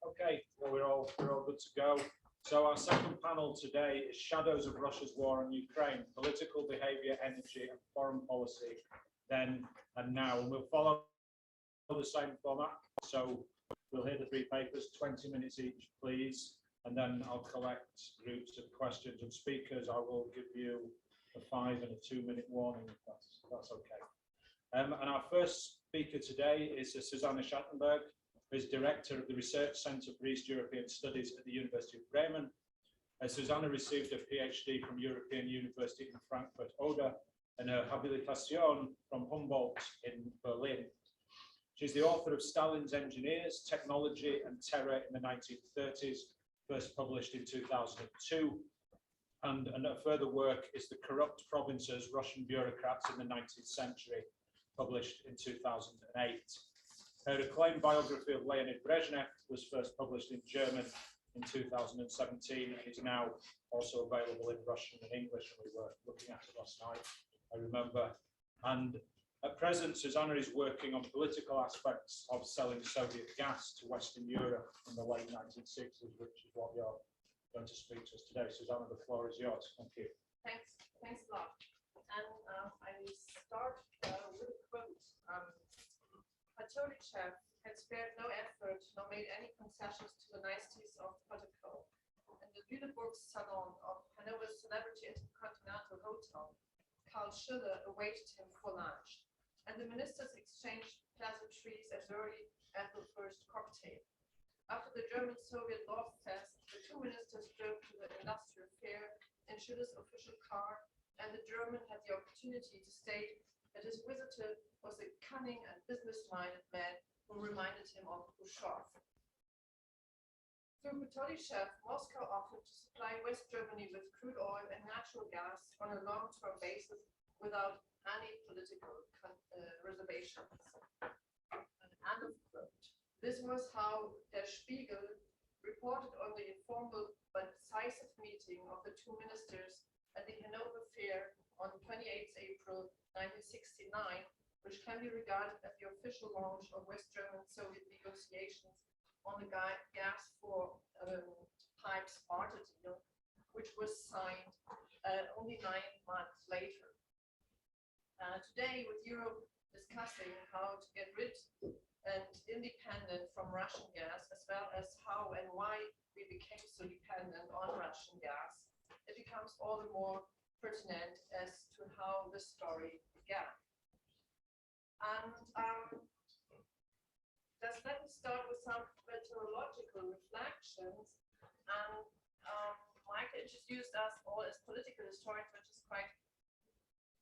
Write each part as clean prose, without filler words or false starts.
Okay, well, we're all good to go. So our second panel today is Shadows of Russia's War on Ukraine, Political Behaviour, Energy and Foreign Policy, Then and Now. And we'll follow the same format. So we'll hear the three papers, 20 minutes each, please. And then I'll collect groups of questions and speakers. I will give you a 5 and a 2 minute warning, if that's okay. And our first speaker today is Susanne Schattenberg, who is Director of the Research Centre for East European Studies at the University of Bremen. Susanne received a PhD from European University in Frankfurt Oder and her habilitation from Humboldt in Berlin. She's the author of Stalin's Engineers, Technology and Terror in the 1930s, first published in 2002. And her further work is The Corrupt Provinces, Russian Bureaucrats in the 19th Century, published in 2008. Her acclaimed biography of Leonid Brezhnev was first published in German in 2017 and is now also available in Russian and English. And we were looking at it last night, I remember. And at present, Susanne is working on political aspects of selling Soviet gas to Western Europe in the late 1960s, which is what you're going to speak to us today. Susanne, the floor is yours. Thank you. Thanks a lot. And I will start with a quote. Authoritarianism had spared no effort nor made any concessions to the niceties of protocol. In the Lüneburg salon of Hanover's celebrity Intercontinental Hotel, Karl Schiller awaited him for lunch, and the ministers exchanged pleasantries as early as the first cocktail. After the German-Soviet love fest, the two ministers drove to the industrial fair in Schiller's official car, and the German had the opportunity to state that his visitor was a cunning and business-minded man who reminded him of Khrushchev. Through Patrolyshev, Moscow offered to supply West Germany with crude oil and natural gas on a long-term basis without any political reservations. End of quote. This was how Der Spiegel reported on the informal but decisive meeting of the two ministers at the Hanover Fair on 28 April 1969, which can be regarded as the official launch of West German-Soviet negotiations on the gas for pipes barter deal, which was signed only 9 months later. Today, with Europe discussing how to get rid and independent from Russian gas, as well as how and why we became so dependent on Russian gas, it becomes all the more pertinent as to how the story began. And let me start with some methodological reflections. And Michael introduced us all as political historians, which is quite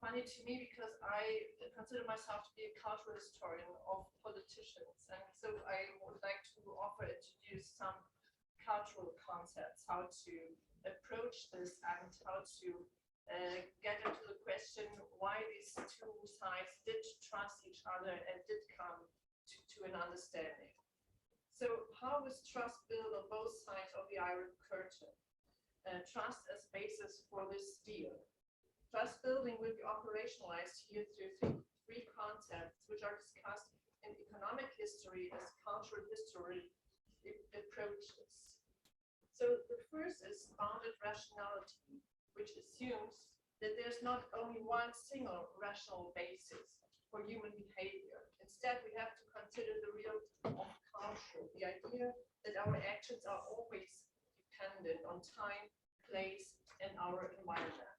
funny to me because I consider myself to be a cultural historian of politicians. And so I would like to introduce some cultural concepts, how to approach this and how to get into the question why these two sides did trust each other and did come to an understanding. So how was trust built on both sides of the Iron Curtain? Trust as basis for this deal. Trust building will be operationalized here through three concepts which are discussed in economic history as cultural history approaches. So the first is bounded rationality, which assumes that there's not only one single rational basis for human behavior. Instead, we have to consider the real of culture, the idea that our actions are always dependent on time, place, and our environment.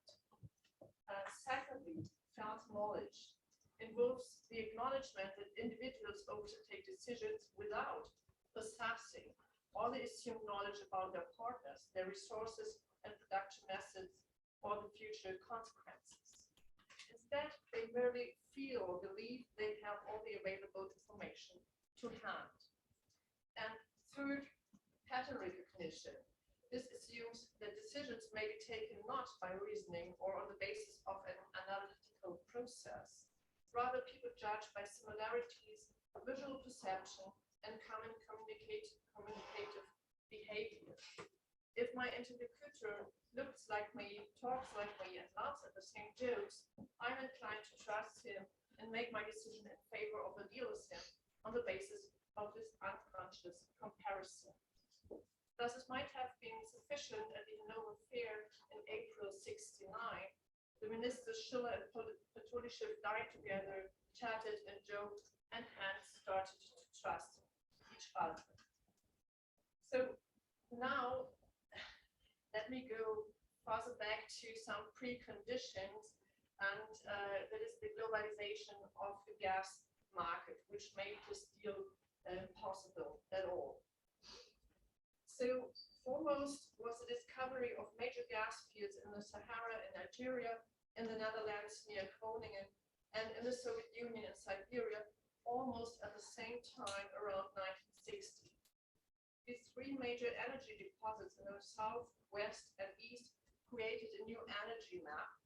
Secondly, felt knowledge involves the acknowledgement that individuals often take decisions without possessing all the assumed knowledge about their partners, their resources, and production methods, or the future consequences. Instead, they merely feel or believe they have all the available information to hand. And third, pattern recognition. This assumes that decisions may be taken not by reasoning or on the basis of an analytical process. Rather, people judge by similarities, visual perception, and common communicative behavior. If my interlocutor looks like me, talks like me, and laughs at the same jokes, I'm inclined to trust him and make my decision in favor of the deal with him on the basis of this unconscious comparison. Thus, it might have been sufficient at the Hanover Fair in April '69. The ministers Schiller and Patrushev dined together, chatted and joked, and hence started to trust each other. So now, let me go further back to some preconditions, and that is the globalization of the gas market, which made this deal possible at all. So foremost was the discovery of major gas fields in the Sahara in Algeria, in the Netherlands near Groningen, and in the Soviet Union in Siberia, almost at the same time around 1960. These three major energy deposits in the south, west, and east created a new energy map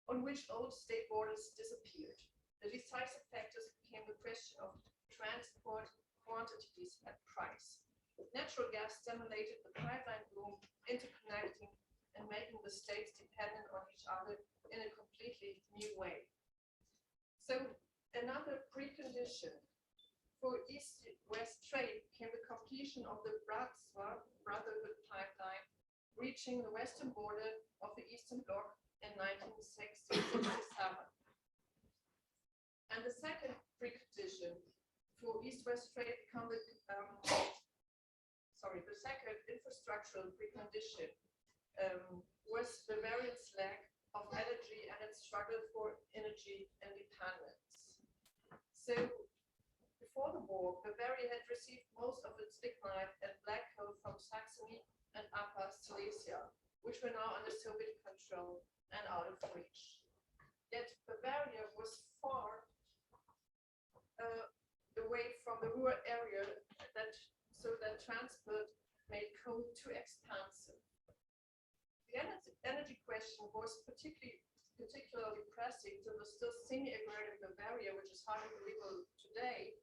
on which old state borders disappeared. The decisive factors became the question of transport, quantities, and price. Natural gas stimulated the pipeline boom, interconnecting and making the states dependent on each other in a completely new way. So another precondition for East-West trade became the completion of the Brotherhood pipeline, reaching the western border of the Eastern Bloc in 1967. And the second precondition for East-West trade became the second infrastructural precondition was Bavarian's lack of energy and its struggle for energy independence. So before the war, Bavaria had received most of its lignite and black coal from Saxony and Upper Silesia, which were now under Soviet control and out of reach. Yet Bavaria was far away from the rural area, so that transport made coal too expensive. The energy question was particularly pressing to the still semi-agrarian Bavaria, which is hardly believable today,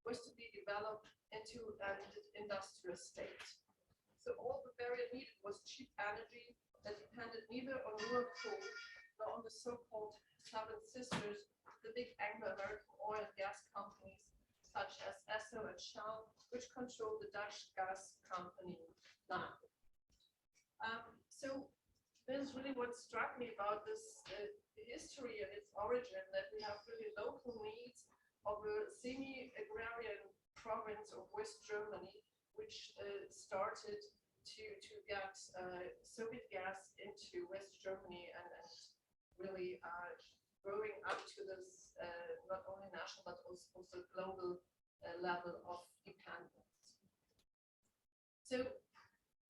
was to be developed into an industrial state. So all Bavaria needed was cheap energy that depended neither on rural coal nor on the so-called Seven Sisters, the big Anglo-American oil and gas companies such as Esso and Shell, which controlled the Dutch gas company now. So this is really what struck me about this history and its origin, that we have really local needs of a semi-agrarian province of West Germany, which started to get Soviet gas into West Germany and really growing up to this not only national but also global level of dependence. So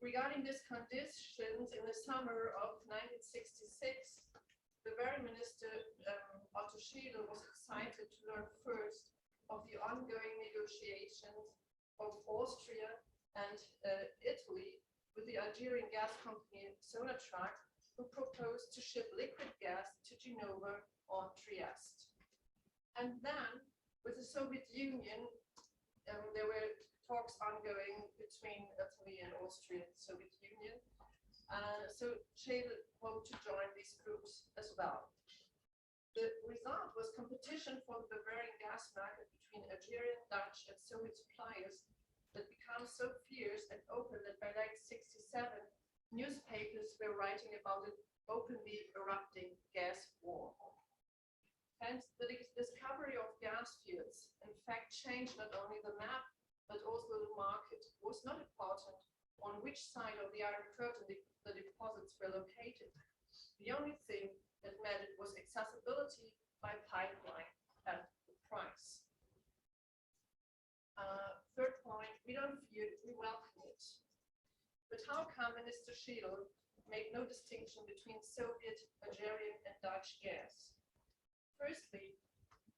regarding these conditions, in the summer of 1966, the very minister Otto Schiedel was excited to learn first of the ongoing negotiations of Austria and Italy with the Algerian gas company Sonatrach, who proposed to ship liquid gas to Genova or Trieste. And then, with the Soviet Union, there were talks ongoing between Italy and Austria and the Soviet Union. So Schiedel hoped to join these groups as well. The result was competition for the Bavarian gas market between Algerian, Dutch, and Soviet suppliers that became so fierce and open that by 1967, newspapers were writing about an openly erupting gas war. Hence, the discovery of gas fields, in fact, changed not only the map, but also the market. It was not important on which side of the Iron Curtain the deposits were located. The only thing that mattered was accessibility by pipeline and the price. Third point, we don't fear it, we welcome it. But how come Minister Schiedel made no distinction between Soviet, Algerian, and Dutch gas? Firstly,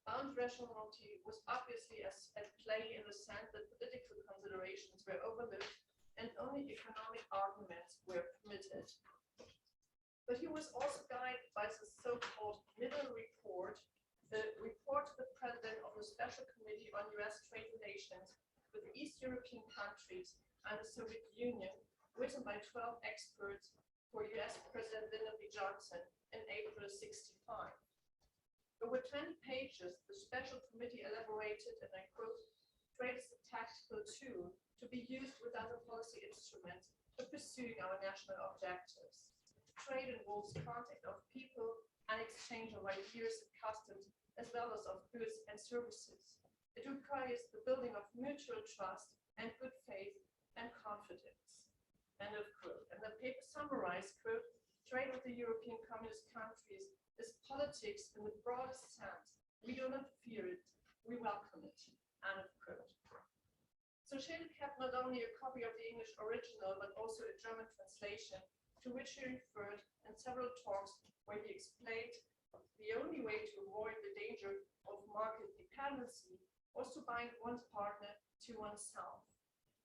bound rationality was obviously at play in the sense that political considerations were overlooked and only economic arguments were permitted. But he was also guided by the so-called middle report, the report to the president of the Special Committee on US Trade Relations with the East European countries and the Soviet Union, written by 12 experts for US President Lyndon B. Johnson in April '65. Over 20 pages, the Special Committee elaborated, and I quote, trade is a tactical tool to be used with other policy instruments for pursuing our national objectives. Trade involves contact of people and exchange of ideas and customs, as well as of goods and services. It requires the building of mutual trust and good faith and confidence. End of quote. And the paper summarized, quote, trade with the European communist countries is politics in the broadest sense. We do not fear it, we welcome it. End of quote. So Schädel kept not only a copy of the English original, but also a German translation, to which he referred in several talks where he explained the only way to avoid the danger of market dependency was to bind one's partner to oneself.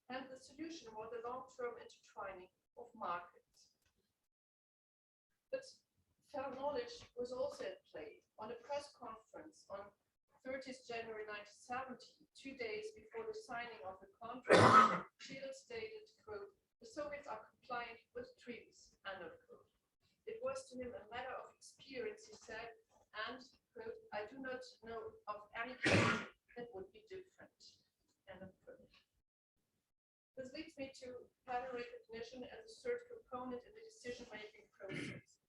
And the solution was the long-term intertwining of markets. But fair knowledge was also at play. On a press conference on 30th January 1970, 2 days before the signing of the contract, Schädel stated, quote, the Soviets are compliant with treaties, end of quote. It was to him a matter of experience, he said, and, quote, I do not know of any case that would be different, end of quote. This leads me to pattern recognition as a third component in the decision-making process.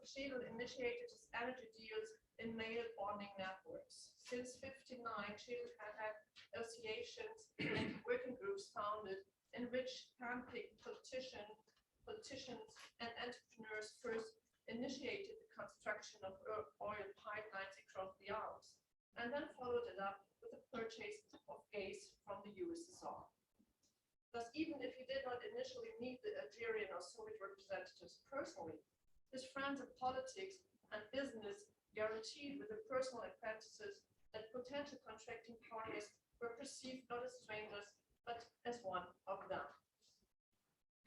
Schädel initiated his energy deals in male bonding networks. Since '59, Schädel had associations and working groups founded in which handpicked politicians and entrepreneurs first initiated the construction of oil pipelines across the Alps, and then followed it up with the purchase of gas from the USSR. Thus, even if he did not initially meet the Algerian or Soviet representatives personally, his friends in politics and business guaranteed with the personal apprentices that potential contracting partners were perceived not as strangers, but as one of them.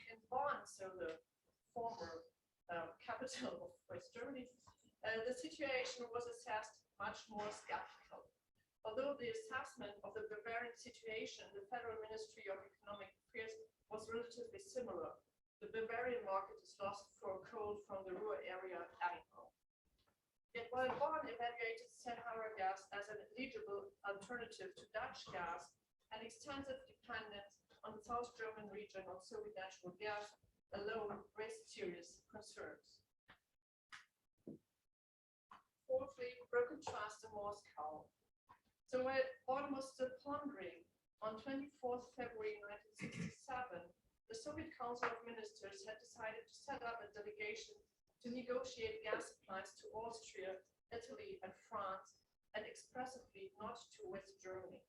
In Bonn, so the former capital of West Germany, the situation was assessed much more skeptical. Although the assessment of the Bavarian situation in the Federal Ministry of Economic Affairs was relatively similar, the Bavarian market is lost for coal from the Ruhr area anyhow. Yet while Bonn evaluated Sahara gas as an eligible alternative to Dutch gas, an extensive dependence on the South German region on Soviet natural gas alone raised serious concerns. Fourthly, broken trust in Moscow. So while Bonn was still pondering, on 24th February 1967, the Soviet Council of Ministers had decided to set up a delegation to negotiate gas supplies to Austria, Italy, and France, and expressively not to West Germany.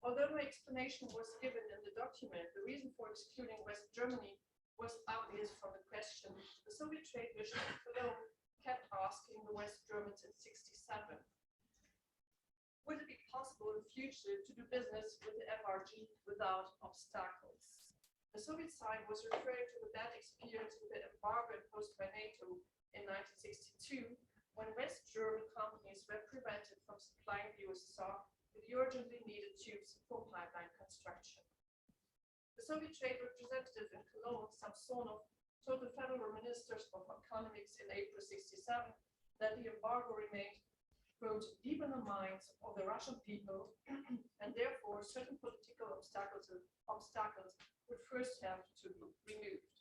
Although no explanation was given in the document, the reason for excluding West Germany was obvious from the question. The Soviet trade mission in Cologne kept asking the West Germans in '67, would it be possible in future to do business with the FRG without obstacles? The Soviet side was referring to the bad experience with the embargo imposed by NATO in 1962, when West German companies were prevented from supplying the USSR with the urgently needed tubes for pipeline construction. The Soviet trade representative in Cologne, Samsonov, told the federal ministers of economics in April '67 that the embargo remained, quote, deep in the minds of the Russian people, and therefore certain political obstacles would first have to be removed.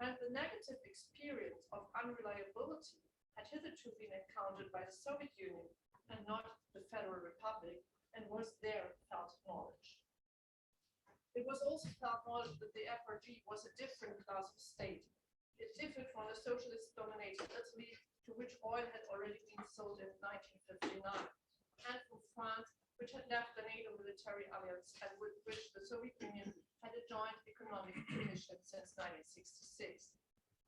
And the negative experience of unreliability had hitherto been encountered by the Soviet Union and not the Federal Republic, and was their felt knowledge. It was also felt knowledge that the FRG was a different class of state. It differed from the socialist-dominated Italy, to which oil had already been sold in 1959, and from France, which had left the NATO military alliance and with which the Soviet Union had a joint economic commission since 1966,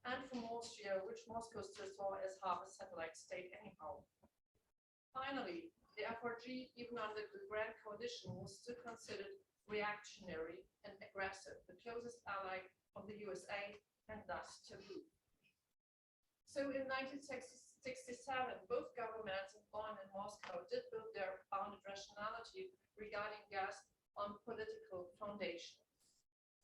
and from Austria, which Moscow still saw as half a satellite state anyhow. Finally, the FRG, even under the Grand Coalition, was still considered reactionary and aggressive, the closest ally of the USA, and thus taboo. So in 1967, both governments in Bonn and Moscow did build their bounded rationality regarding gas on political foundations.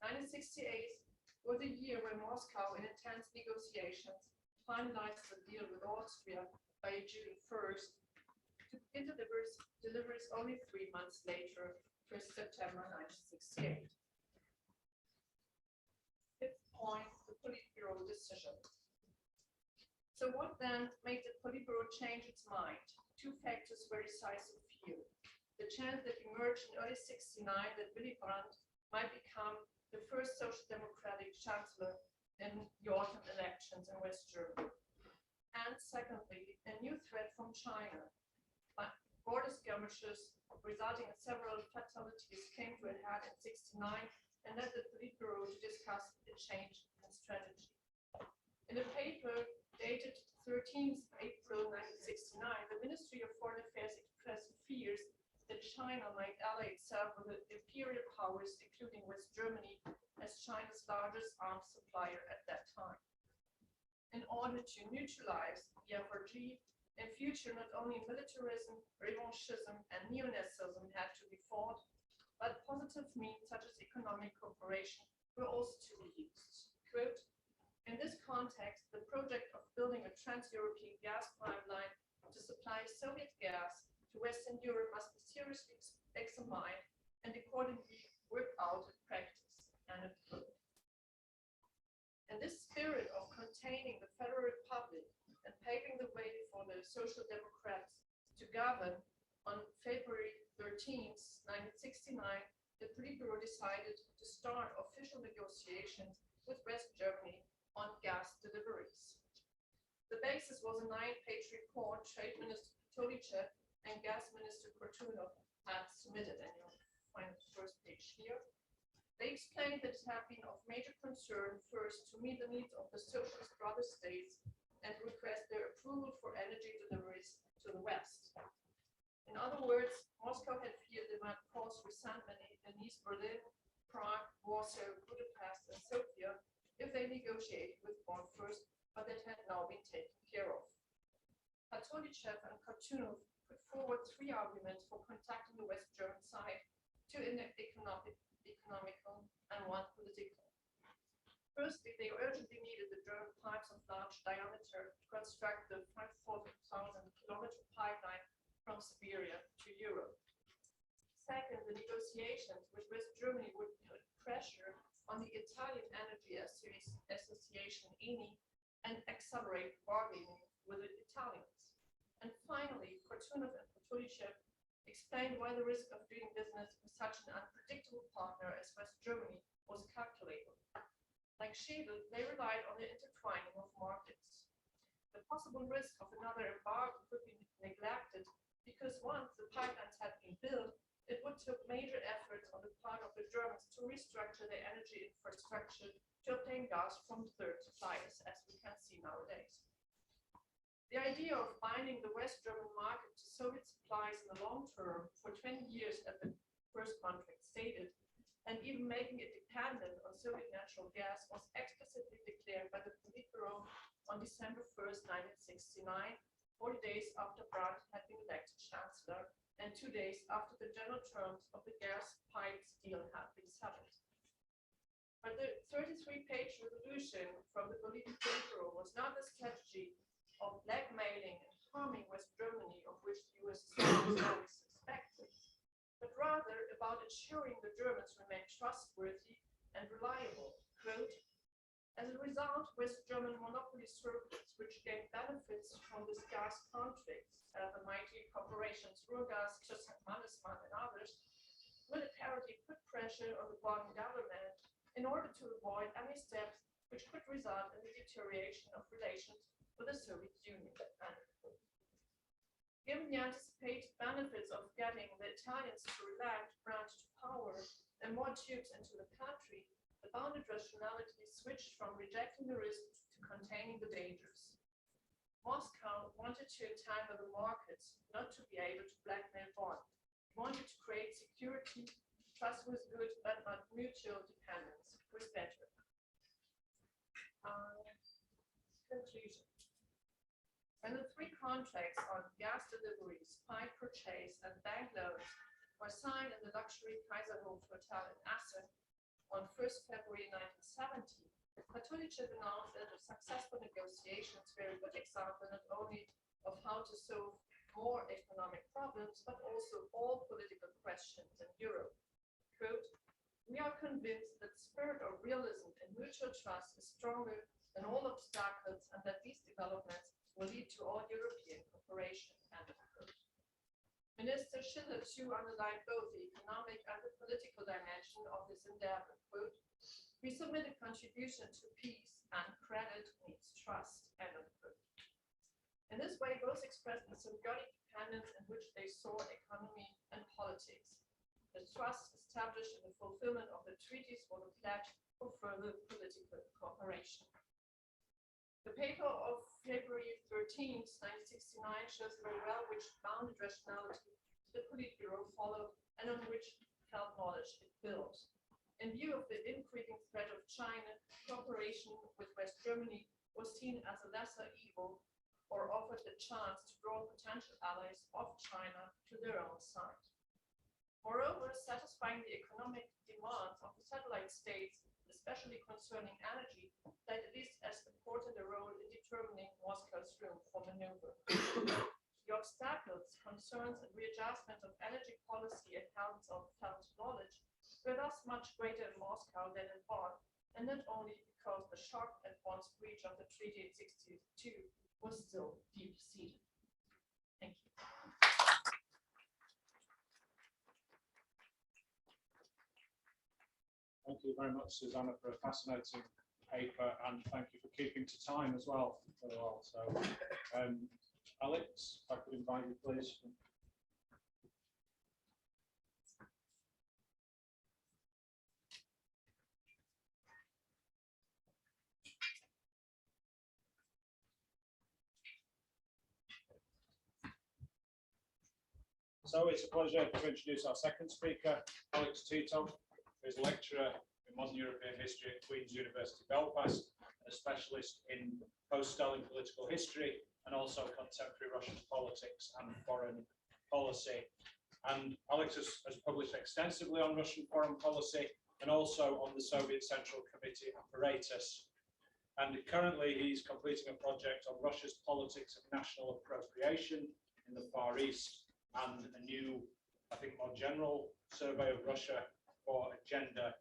1968 was the year when Moscow, in intense negotiations, finalized the deal with Austria by June 1st, to begin deliveries only 3 months later, 1st September 1968. Fifth point, the Politburo decision. So what then made the Politburo change its mind? Two factors were decisive here. The chance that emerged in early 69 that Willy Brandt might become the first social democratic chancellor in the autumn elections in West Germany. And secondly, a new threat from China. Border skirmishes resulting in several fatalities came to a head in 69 and led the Politburo to discuss a change in strategy. In a paper dated 13th April 1969, the Ministry of Foreign Affairs expressed fears that China might ally itself with the imperial powers, including West Germany, as China's largest arms supplier at that time. In order to neutralize the FRG, in future not only militarism, revanchism, and neo-Nazism had to be fought, but positive means such as economic cooperation were also to be used. Quote, in this context, the project of building a trans-European gas pipeline to supply Soviet gas to Western Europe must be seriously examined and accordingly worked out in practice. And in this spirit of containing the Federal Republic and paving the way for the Social Democrats to govern, on February 13th, 1969, the Politburo decided to start official negotiations with West Germany on gas deliveries. The basis was a 9-page report Trade Minister Titov and Gas Minister Titov had submitted, and you'll find the first page here. They explained that it had been of major concern first to meet the needs of the socialist brother states and request their approval for energy deliveries to the West. In other words, Moscow had feared they might cause resentment in East Berlin, Prague, Warsaw, Budapest, and Sofia if they negotiated with Bonn first, but that had now been taken care of. Titov and Titov put forward 3 arguments for contacting the West German side, 2 economical and 1 political. Firstly, they urgently needed the German pipes of large diameter to construct the 5,000-kilometer pipeline from Siberia to Europe. Second, the negotiations with West Germany would put pressure on the Italian Energy Association, ENI, and accelerate bargaining with the Italians. And finally, Titov and Titov explained why the risk of doing business with such an unpredictable partner as West Germany was calculated. Like Schädel, they relied on the intertwining of markets. The possible risk of another embargo could be neglected because once the pipelines had been built, it would take major efforts on the part of the Germans to restructure their energy infrastructure to obtain gas from third suppliers, as we can see nowadays. The idea of binding the West German market to Soviet supplies in the long term for 20 years, as the first contract stated, and even making it dependent on Soviet natural gas was explicitly declared by the Politburo on December 1st, 1969, 40 days after Brandt had been elected chancellor and 2 days after the general terms of the gas pipes deal had been settled. But the 33-page resolution from the Politburo was not a strategy of blackmailing and harming West Germany, of which the USSR was always suspected, but rather about ensuring the Germans remain trustworthy and reliable. Quote, as a result, West German monopoly circuits, which gained benefits from this gas contracts, the mighty corporations Ruhrgas, Mannesmann, and others, militarily put pressure on the Bonn government in order to avoid any steps which could result in the deterioration of relations with the Soviet Union. Given the anticipated benefits of getting the Italians to elect Brandt to power and more troops into the country, the bounded rationality switched from rejecting the risks to containing the dangers. Moscow wanted to entangle the markets, not to be able to blackmail Bonn. It wanted to create security, trust was good, but not mutual dependence was better. Conclusion. When the 3 contracts on gas deliveries, pipe purchase, and bank loans were signed in the luxury Kaiserhof Hotel in Essen on 1st February 1970, Titov announced that the successful negotiations were a good example not only of how to solve more economic problems, but also all political questions in Europe. Quote, "We are convinced that the spirit of realism and mutual trust is stronger than all obstacles and that these developments will lead to all European cooperation." End of quote. Minister Schiller too underlined both the economic and the political dimension of this endeavor. Quote, "We submit a contribution to peace and credit needs trust." End of quote. In this way, both expressed the symbiotic dependence in which they saw economy and politics. The trust established in the fulfillment of the treaties was a pledge for further political cooperation. The paper of February 13th, 1969 shows very well which bounded rationality the Politburo followed and on which felt knowledge it built. In view of the increasing threat of China, cooperation with West Germany was seen as a lesser evil or offered the chance to draw potential allies of China to their own side. Moreover, satisfying the economic demands of the satellite states, especially concerning energy, played at least as important a role in determining Moscow's room for maneuver. The obstacles, concerns, and readjustment of energy policy and counts of felt knowledge were thus much greater in Moscow than in Bonn, and not only because the shock at Bonn's breach of the treaty in 1962 was still deep-seated. Thank you. Thank you very much, Susanne, for a fascinating paper, and thank you for keeping to time as well. So, Alex, if I could invite you, please. So it's a pleasure to introduce our second speaker, Alex Titov, who is a lecturer in modern European history at Queen's University, Belfast, a specialist in post-Stalin political history and also contemporary Russian politics and foreign policy. And Alex has published extensively on Russian foreign policy and also on the Soviet Central Committee apparatus. And currently he's completing a project on Russia's politics of national appropriation in the Far East, and a new, I think, more general survey of Russia for Agenda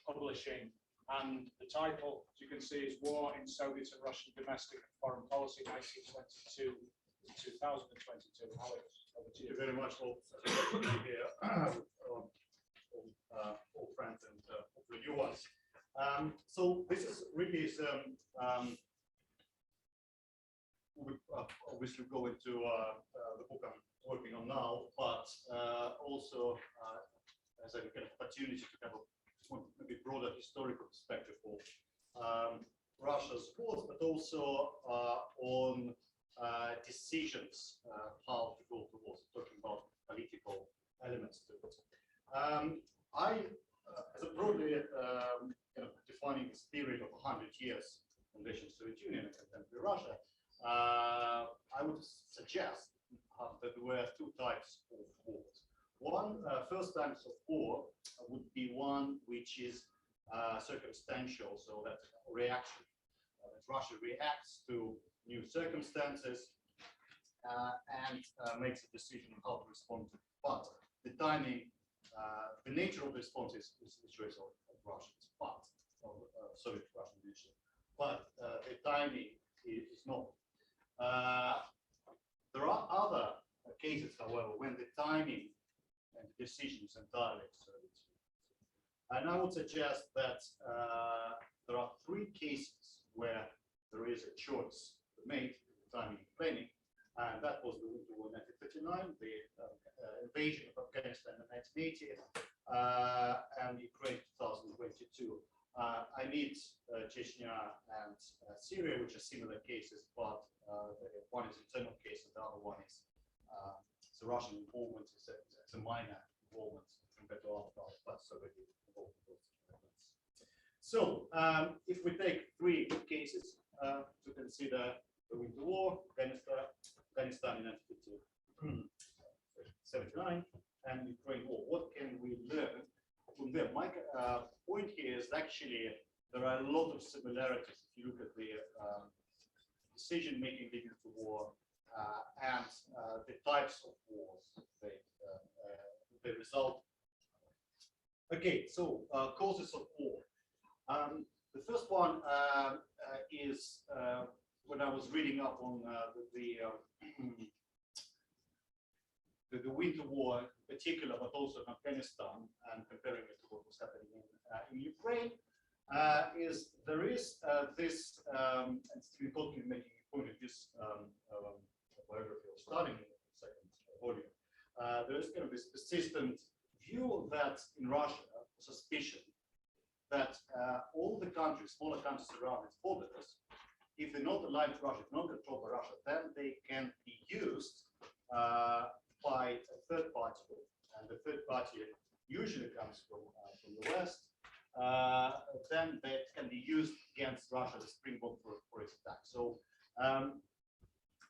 Publishing. And the title, as you can see, is War in Soviet and Russian Domestic and Foreign Policy, 1922 to 2022. Alex, over to you. Thank you very much for being here, all friends and hopefully new ones. So this is really we obviously go into the book I'm working on now, but also as a kind of opportunity to have a maybe broader historical perspective of Russia's wars, but also on decisions how to go to war, talking about political elements to it. As a broadly kind of defining this period of 100 years, foundation of the Soviet Union and contemporary Russia, I would suggest that there were two types of wars. One, first types of war would be one which is circumstantial, so that's reaction. That Russia reacts to new circumstances and makes a decision on how to respond to it. But the timing, the nature of the response is the choice of Russians, but Soviet Russian nation. But the timing is not. There are other cases, however, when the timing and the decision is entirely Soviet. And I would suggest that there are three cases where there is a choice made in the timing and planning, and that was the Winter War 1939, the invasion of Afghanistan in 1980, and Ukraine 2022. I need Chechnya and Syria, which are similar cases, but one is internal case and the other one is the Russian involvement. It's a minor involvement compared to other parts, but Soviet involvement. So if we take three cases to consider the Winter War, Afghanistan in 1979, and Ukraine War, what can we learn from them? My point here is actually there are a lot of similarities if you look at the decision making leading to war and the types of wars they result. Okay, so causes of war. The first one is when I was reading up on the Winter War in particular, but also in Afghanistan, and comparing it to what was happening in Ukraine, there is this, and it's important making a point of this biography or starting in the second volume. There is kind of this persistent view that in Russia, suspicion that all the countries, smaller countries around its borders, if they're not aligned to Russia, if not controlled by Russia, then they can be used by a third party, and the third party usually comes from the West. Then that can be used against Russia as a springboard for its attack. So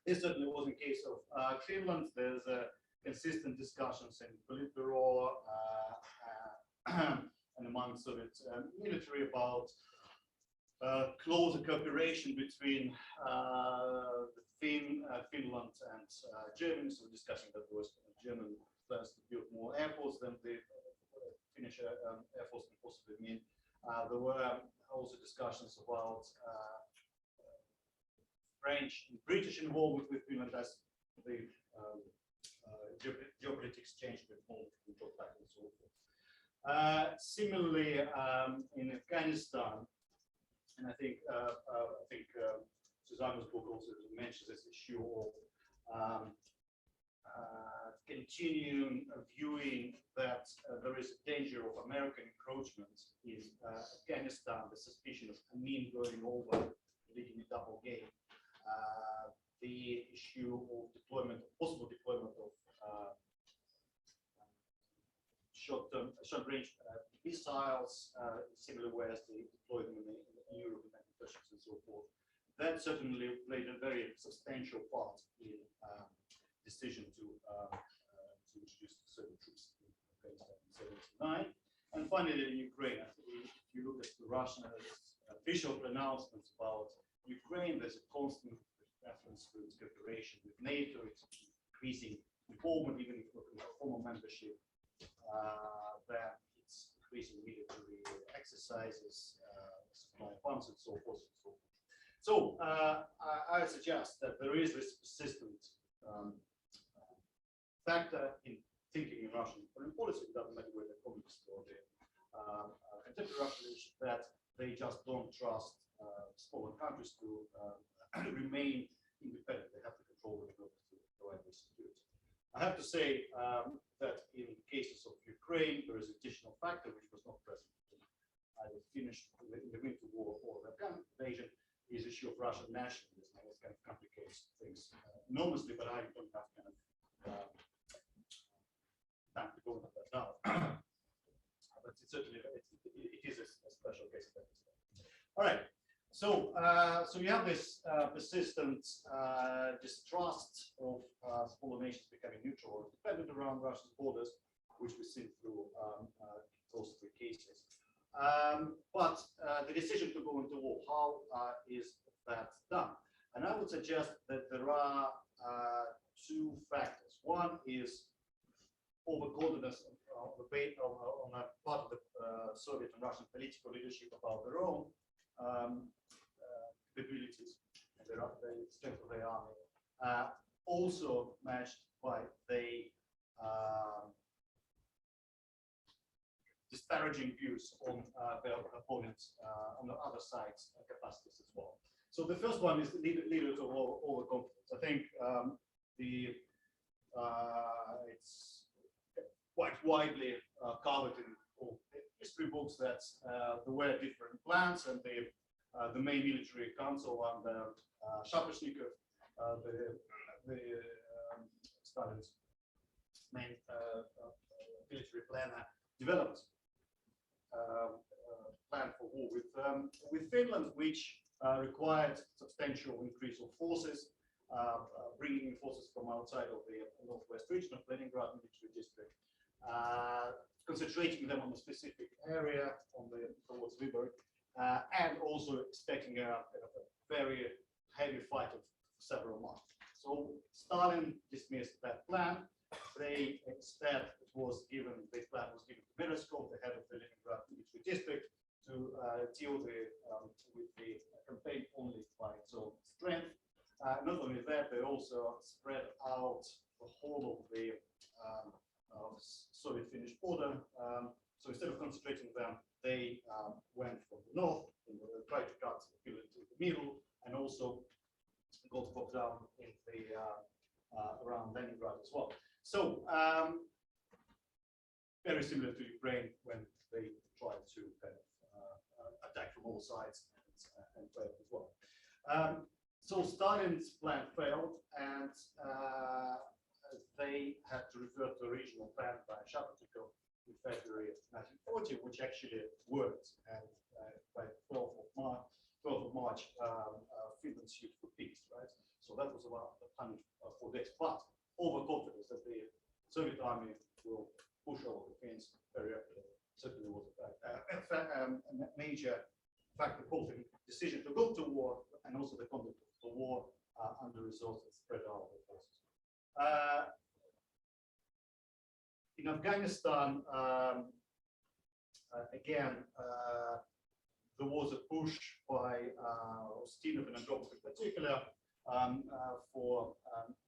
this certainly was in case of Finland. There's consistent discussions in Politburo and among Soviet military about closer cooperation between Finland and Germany. So discussing that there was German plans to build more airports than the Finnish Air Force can possibly mean. There were also discussions about French and British involvement with Finland as the geopolitics changed with more back and so forth. Similarly, in Afghanistan, and I think Susanne's book also mentions this issue of continuing viewing that there is a danger of American encroachment in Afghanistan, the suspicion of Amin going over, leading a double game, the issue of deployment, possible deployment of short-range missiles, similar ways they deploy them in Europe and and so forth. That certainly played a very substantial part in decision to introduce certain troops in Afghanistan in 1979. And finally, in Ukraine, if you look at the Russian official pronouncements about Ukraine, there's a constant reference to its cooperation with NATO, its increasing involvement, even if looking at formal membership, that it's increasing military exercises, supply of funds, and so forth and so forth. So I suggest that there is this persistent factor in thinking in Russian foreign policy, it doesn't matter whether they're communist or the contemporary Russians, that they just don't trust smaller countries to remain independent. They have to control them in order to provide their security. I have to say that in cases of Ukraine, there is an additional factor which was not present in either Finnish in the Winter War or the Afghan invasion, is issue of Russian nationalism, and it kind of complicates things enormously. But I don't have kind of time to go into that now. But it certainly it is a special case. All right. So so you have this persistent distrust of smaller nations becoming neutral or dependent around Russia's borders, which we see through those three cases. But the decision to go into war, how is that done? And I would suggest that there are two factors. One is overconfidence on a part of the Soviet and Russian political leadership about their own capabilities and the strength of their army, also matched by the disparaging views on their opponents on the other side's capacities as well. So the first one is the leader to overconfidence. I think it's quite widely covered in all history books that there were different plans, and the main military council under Shapashnikov, Stalin's main military planner, developed plan for war with Finland, which required substantial increase of forces, bringing in forces from outside of the northwest region of Leningrad military district, concentrating them on a specific area towards Vyborg, and also expecting a very heavy fight of several months. So Stalin dismissed that plan. They instead this plan was given to Merezhkov, the head of the Leningrad military district, to deal with the campaign only by its own strength. Not only that, they also spread out the whole of the Soviet-Finnish border. So instead of concentrating them, they went from the north, and tried to cut the into the middle, and also got bogged down in the around Leningrad as well. So very similar to Ukraine when they tried to kind of attack from all sides and failed as well. So Stalin's plan failed, and they had to revert to the original plan by Schattenberg in February of 1940, which actually worked. And by 12th of March, Finland sued for peace, right? So that was about 104 days. But overconfidence that the Soviet army will push over the Finns very rapidly certainly was a major factor of the decision to go to war, and also the conduct of the war under results that spread out the forces. In Afghanistan, again, there was a push by Ustinov and Andropov in particular for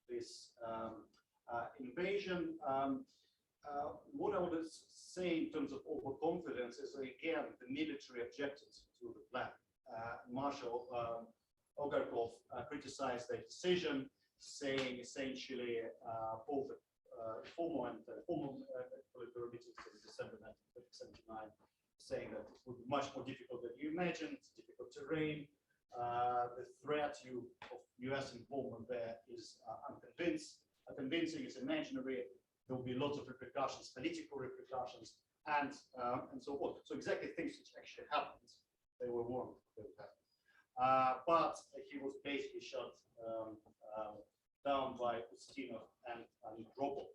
this invasion. What I would say in terms of overconfidence is, again, the military objected to the plan. Marshal Ogarkov criticized their decision, saying essentially both formal and formal political meetings in December 1979, saying that it would be much more difficult than you imagined, difficult terrain. The threat of US involvement there is unconvincing, it's imaginary. There will be lots of repercussions, political repercussions, and so forth. So exactly things which actually happened, they were warned they would happen. But he was basically shut down by Ustinov and Andropov,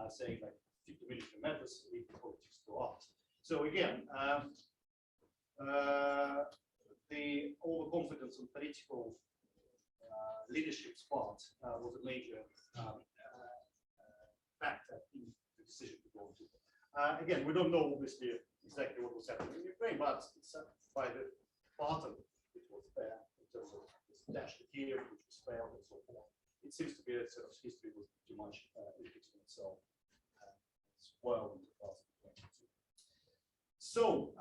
saying like 50 military methods, leave the politics to us. So again, the overconfidence on political leadership's part was a major factor in the decision to go into. Again, we don't know obviously exactly what was happening in Ukraine, but it's by the pattern which was there in terms of this dash here, which was failed and so forth. It seems to be that sort of history was pretty much repeating itself as well in 2022. So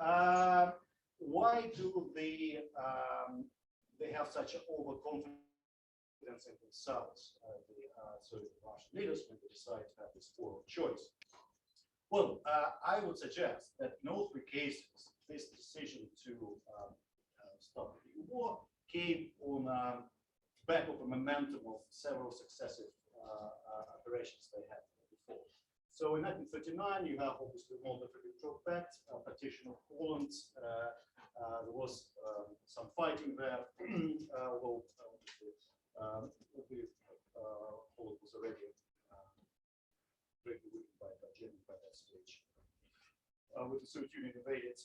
why do they have such an overconfidence in themselves, the Soviet Russian leaders, when they decide to have this war of choice? Well, I would suggest that in all three cases, this decision to start the war came on back of a momentum of several successive operations they had before. So in 1939, you have obviously the Molotov-Ribbentrop Pact, partition of Poland. There was some fighting there, although Poland was already greatly weakened by Germany by that stage. With the Soviet Union invaded.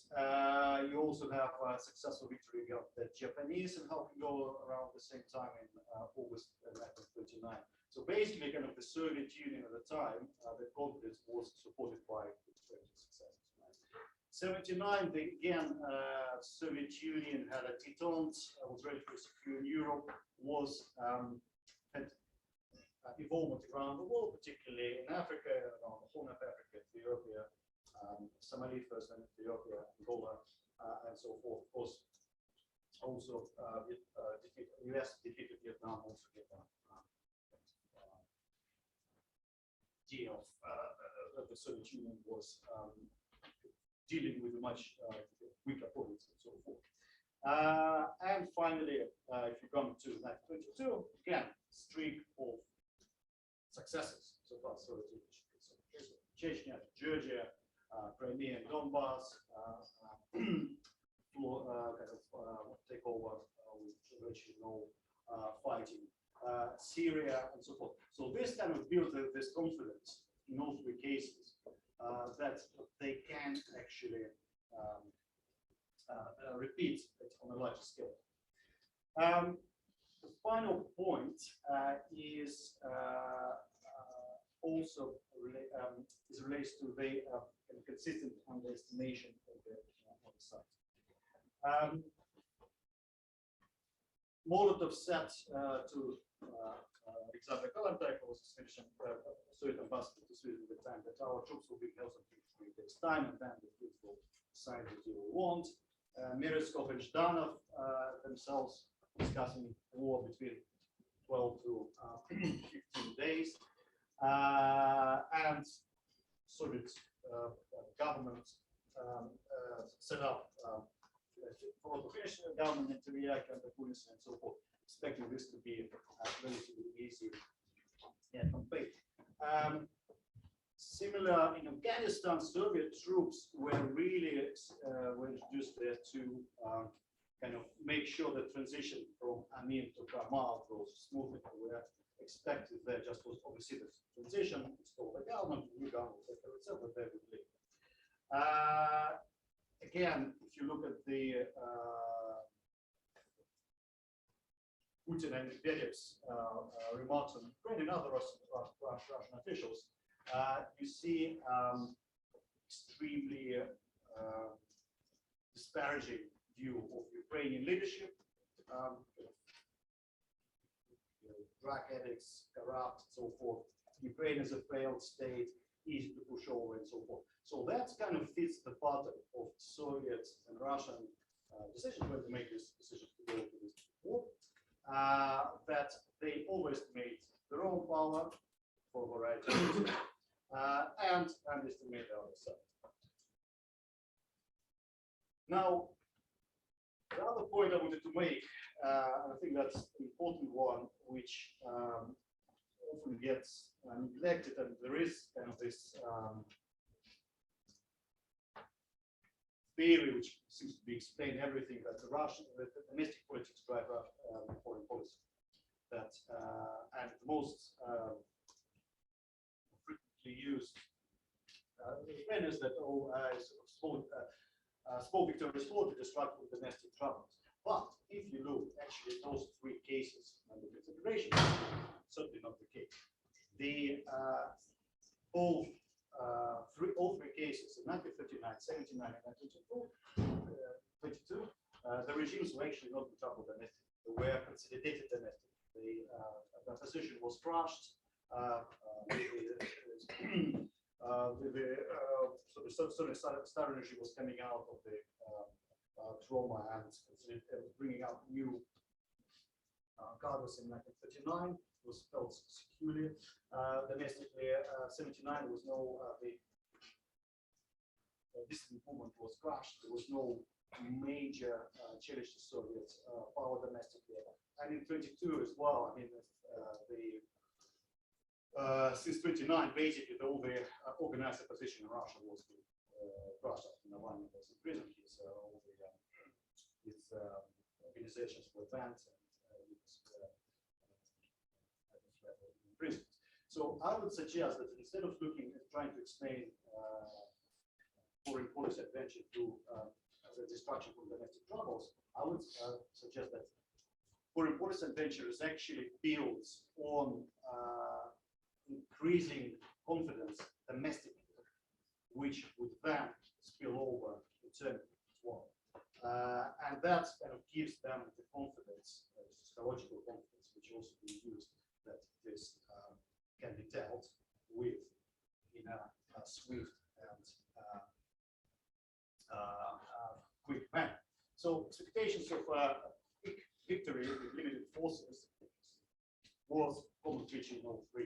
You also have a successful victory against the Japanese in Humboldt around the same time in August 1939. So basically, kind of the Soviet Union at the time, the confidence was supported by successes. 79, again, Soviet Union had a Titov, was ready for secure Europe, was had involvement around the world, particularly in Africa, around the Horn of Africa, Ethiopia, Somalia first, and Ethiopia, Angola, and so forth. Of course, also US defeated Vietnam, also Vietnam. Idea of the Soviet Union was dealing with a much weaker opponents and so forth. And finally, if you come to 1922, again, streak of successes so far. So Chechnya, Georgia, Crimea, and Donbass, take over with virtually no fighting. Syria and so forth. So this kind of built this confidence in all three cases that they can actually repeat it on a larger scale. The final point is also relates to the consistent underestimation of the site. Molotov said to Alexander Kalantay, who was a Soviet ambassador to Sweden at the time, that our troops will be held in 3 days' time, and then the troops will decide what they will want. Merezkov and Zhdanov themselves discussing war between 12 to 15 days. And Soviet government set up for government in Tyryak and the Communism and so forth, expecting this to be relatively easy campaign. Similar in Afghanistan, Soviet troops were really were introduced there to kind of make sure the transition from Amin to Kamal goes smoothly. We were expected there just was obviously the transition, install the government, new government, etc. They would leave. Again, if you look at the Putin and Medvedev's remarks on Ukraine and other Russian officials, you see extremely disparaging view of Ukrainian leadership, drug addicts, corrupt, and so forth. Ukraine is a failed state, easy to push over, and so forth. So that kind of fits the pattern of Soviet and Russian decisions when they make this decision to go to this war, that they overestimate their own power for a variety of reasons, and underestimate the other side. Now, the other point I wanted to make, and I think that's an important one, which often gets neglected, and there is kind of this theory which seems to be explain everything, that the domestic politics drive foreign policy. That and the most frequently used is that small victorious war to distract from domestic troubles. But if you look actually at those 3 cases under consideration, certainly not the case. The all 3 cases in 1939, 79, and 1922, the regimes were actually not in trouble domestic. They were consolidated domestic. The opposition was crushed. Stalin regime was coming out of the trauma and bringing out new cadres in 1939. Was felt securely domestically. 79 was no the dissident movement was crushed. There was no major challenge to Soviet power domestically, and in 22 as well. I mean, since 29, basically all the organized opposition in Russia was crushed. Navalny was in prison. His organizations were banned, and prisons. So I would suggest that instead of looking at trying to explain foreign policy adventure to the destruction from domestic troubles, I would suggest that foreign policy adventure is actually built on increasing confidence domestically, which would then spill over internally as well. And that kind of gives them the confidence, psychological confidence, which also be used that this can be dealt with in a swift and quick manner. So expectations of a quick victory with limited forces was common feature in all 3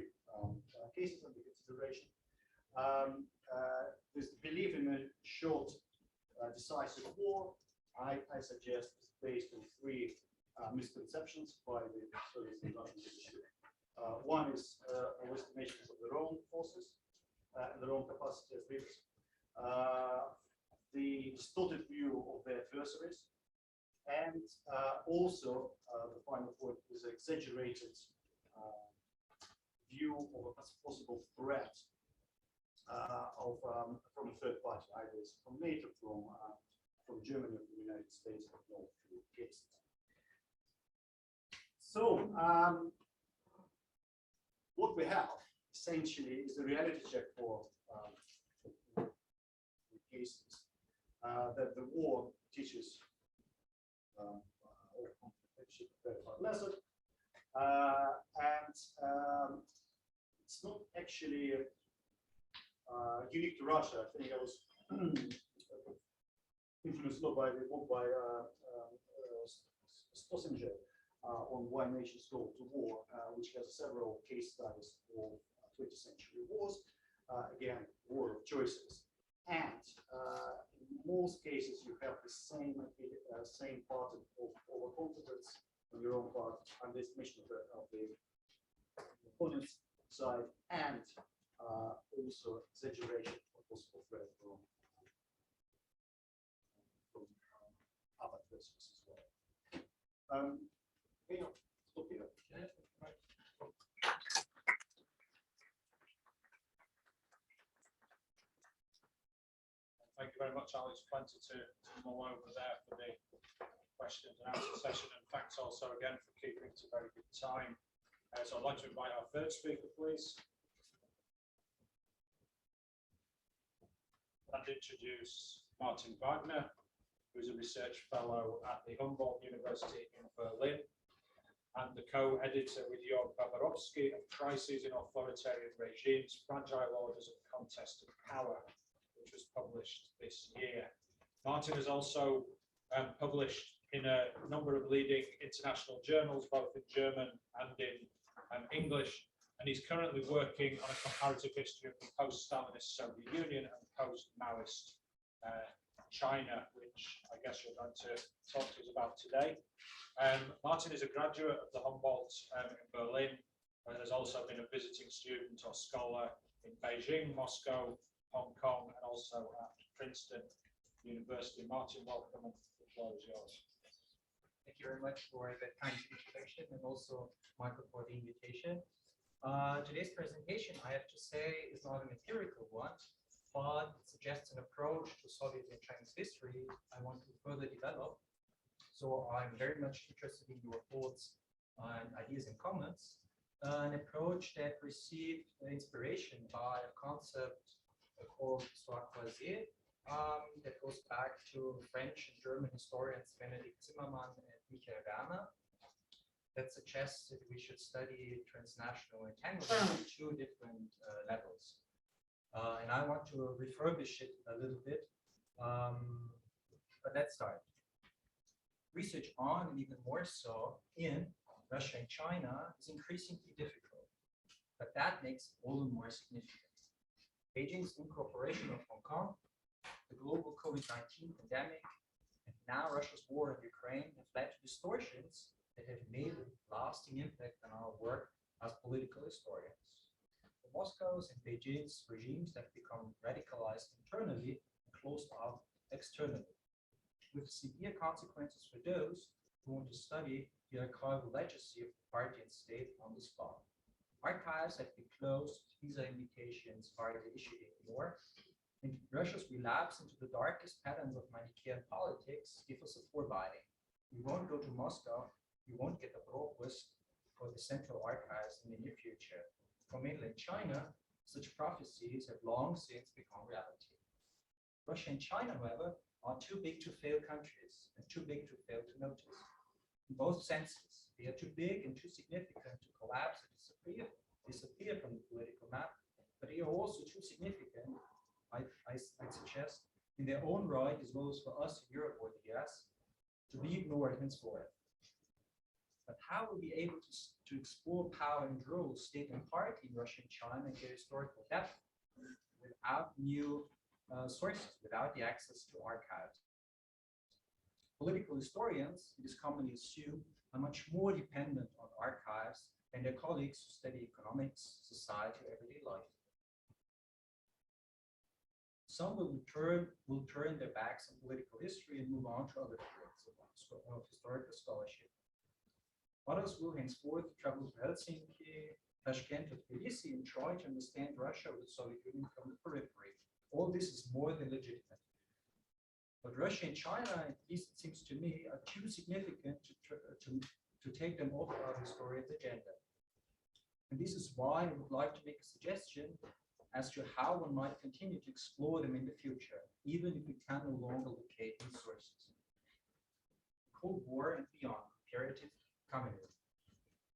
cases under consideration. This belief in a short, decisive war, I suggest, is based on 3 misconceptions by the Soviet and Russian leadership. One is overestimations of their own forces and their own capacity as leaders. The distorted view of their adversaries, and also the final point is exaggerated view of a possible threat from a third party, either from NATO, from Germany, or from the United States, or no cases. So, what we have essentially is a reality check for cases that the war teaches lesson, and it's not actually unique to Russia. I think I was influenced a lot by the book by Schattenberg on Why Nations Go to War, which has several case studies of 20th century wars. Again, war of choices. And in most cases, you have the same pattern of overconfidence on your own part, underestimation of the opponent's side, and also exaggeration of possible threat from other persons as well. Stop here. Thank you very much, Alex. Plenty to mull over there for the questions and answer session. And thanks also again for keeping to very good time. So I'd like to invite our third speaker, please. And introduce Martin Wagner, who is a research fellow at the Humboldt University in Berlin and the co-editor with Jörg Babarovsky of Crises in Authoritarian Regimes, Fragile Orders of Contest and Power, which was published this year. Martin has also published in a number of leading international journals, both in German and in English, and he's currently working on a comparative history of the post-Stalinist Soviet Union and post-Maoist China, which I guess you're going to talk to us about today. Martin is a graduate of the Humboldt in Berlin and has also been a visiting student or scholar in Beijing, Moscow, Hong Kong, and also at Princeton University. Martin, welcome, and the floor is yours. Thank you very much for the kind introduction, and also Michael for the invitation. Today's presentation, I have to say, is not an empirical one, but it suggests an approach to Soviet and Chinese history I want to further develop. So I'm very much interested in your thoughts and ideas and comments. An approach that received inspiration by a concept called Histoire croisée, that goes back to French and German historians Benedict Zimmermann and Michael Wagner, that suggests that we should study transnational entanglement at two different levels. And I want to refurbish it a little bit, but let's start. Research on, and even more so in, Russia and China is increasingly difficult, but that makes it all the more significant. Beijing's incorporation of Hong Kong, the global COVID-19 pandemic, and now Russia's war in Ukraine have led to distortions that have made a lasting impact on our work as political historians. The Moscow's and Beijing's regimes have become radicalized internally and closed off externally, with severe consequences for those who want to study the archival legacy of the party and state on the spot. Archives have been closed, visa invitations are issued ignored, and Russia's relapse into the darkest patterns of Manichaean politics give us a foreboding. We won't go to Moscow, we won't get a propust for the central archives in the near future. For mainland China, such prophecies have long since become reality. Russia and China, however, are too big to fail countries and too big to fail to notice. In both senses, they are too big and too significant to collapse and disappear from the political map, but they are also too significant, I'd suggest, in their own right, as well as for us in Europe or the US, to be ignored henceforth. But how will we be able to explore power and rule, state and party in Russia and China and their historical depth without new sources, without the access to archives? Political historians, it is commonly assumed, are much more dependent on archives than their colleagues who study economics, society, or everyday life. Some will turn their backs on political history and move on to other fields of historical scholarship. Others will henceforth travel to Helsinki, Tashkent, or Tbilisi, and try to understand Russia or the Soviet Union from the periphery. All this is more than legitimate. But Russia and China, at least it seems to me, are too significant to take them off our historian's agenda. And this is why I would like to make a suggestion as to how one might continue to explore them in the future, even if we can no longer locate resources. Cold War and beyond, comparative communism.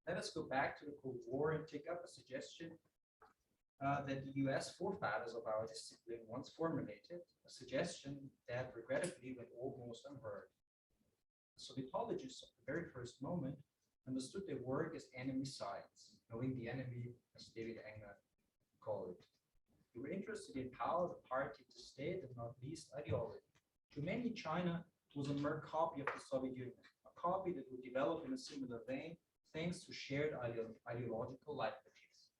Let us go back to the Cold War and take up a suggestion that the US forefathers of our discipline once formulated, a suggestion that regrettably went almost unheard. Sovietologists of the very first moment understood their work as enemy science, knowing the enemy, as David Enger called it. They were interested in power, the party, the state, and not least ideology. To many, China was a mere copy of the Soviet Union, a copy that would develop in a similar vein thanks to shared ideological leitmotifs.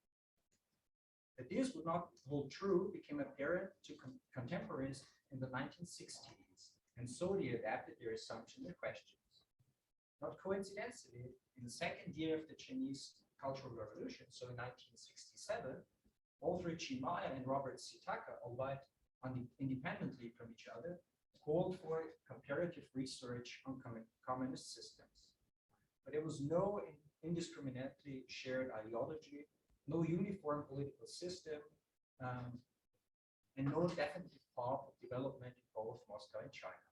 That this would not hold true became apparent to contemporaries in the 1960s, and so they adapted their assumptions and questions. Not coincidentally, in the second year of the Chinese Cultural Revolution, so in 1967, Alfred Chimaya and Robert C. Tucker, albeit independently from each other, called for comparative research on communist systems. But there was no indiscriminately shared ideology, no uniform political system, and no definitive path of development in both Moscow and China.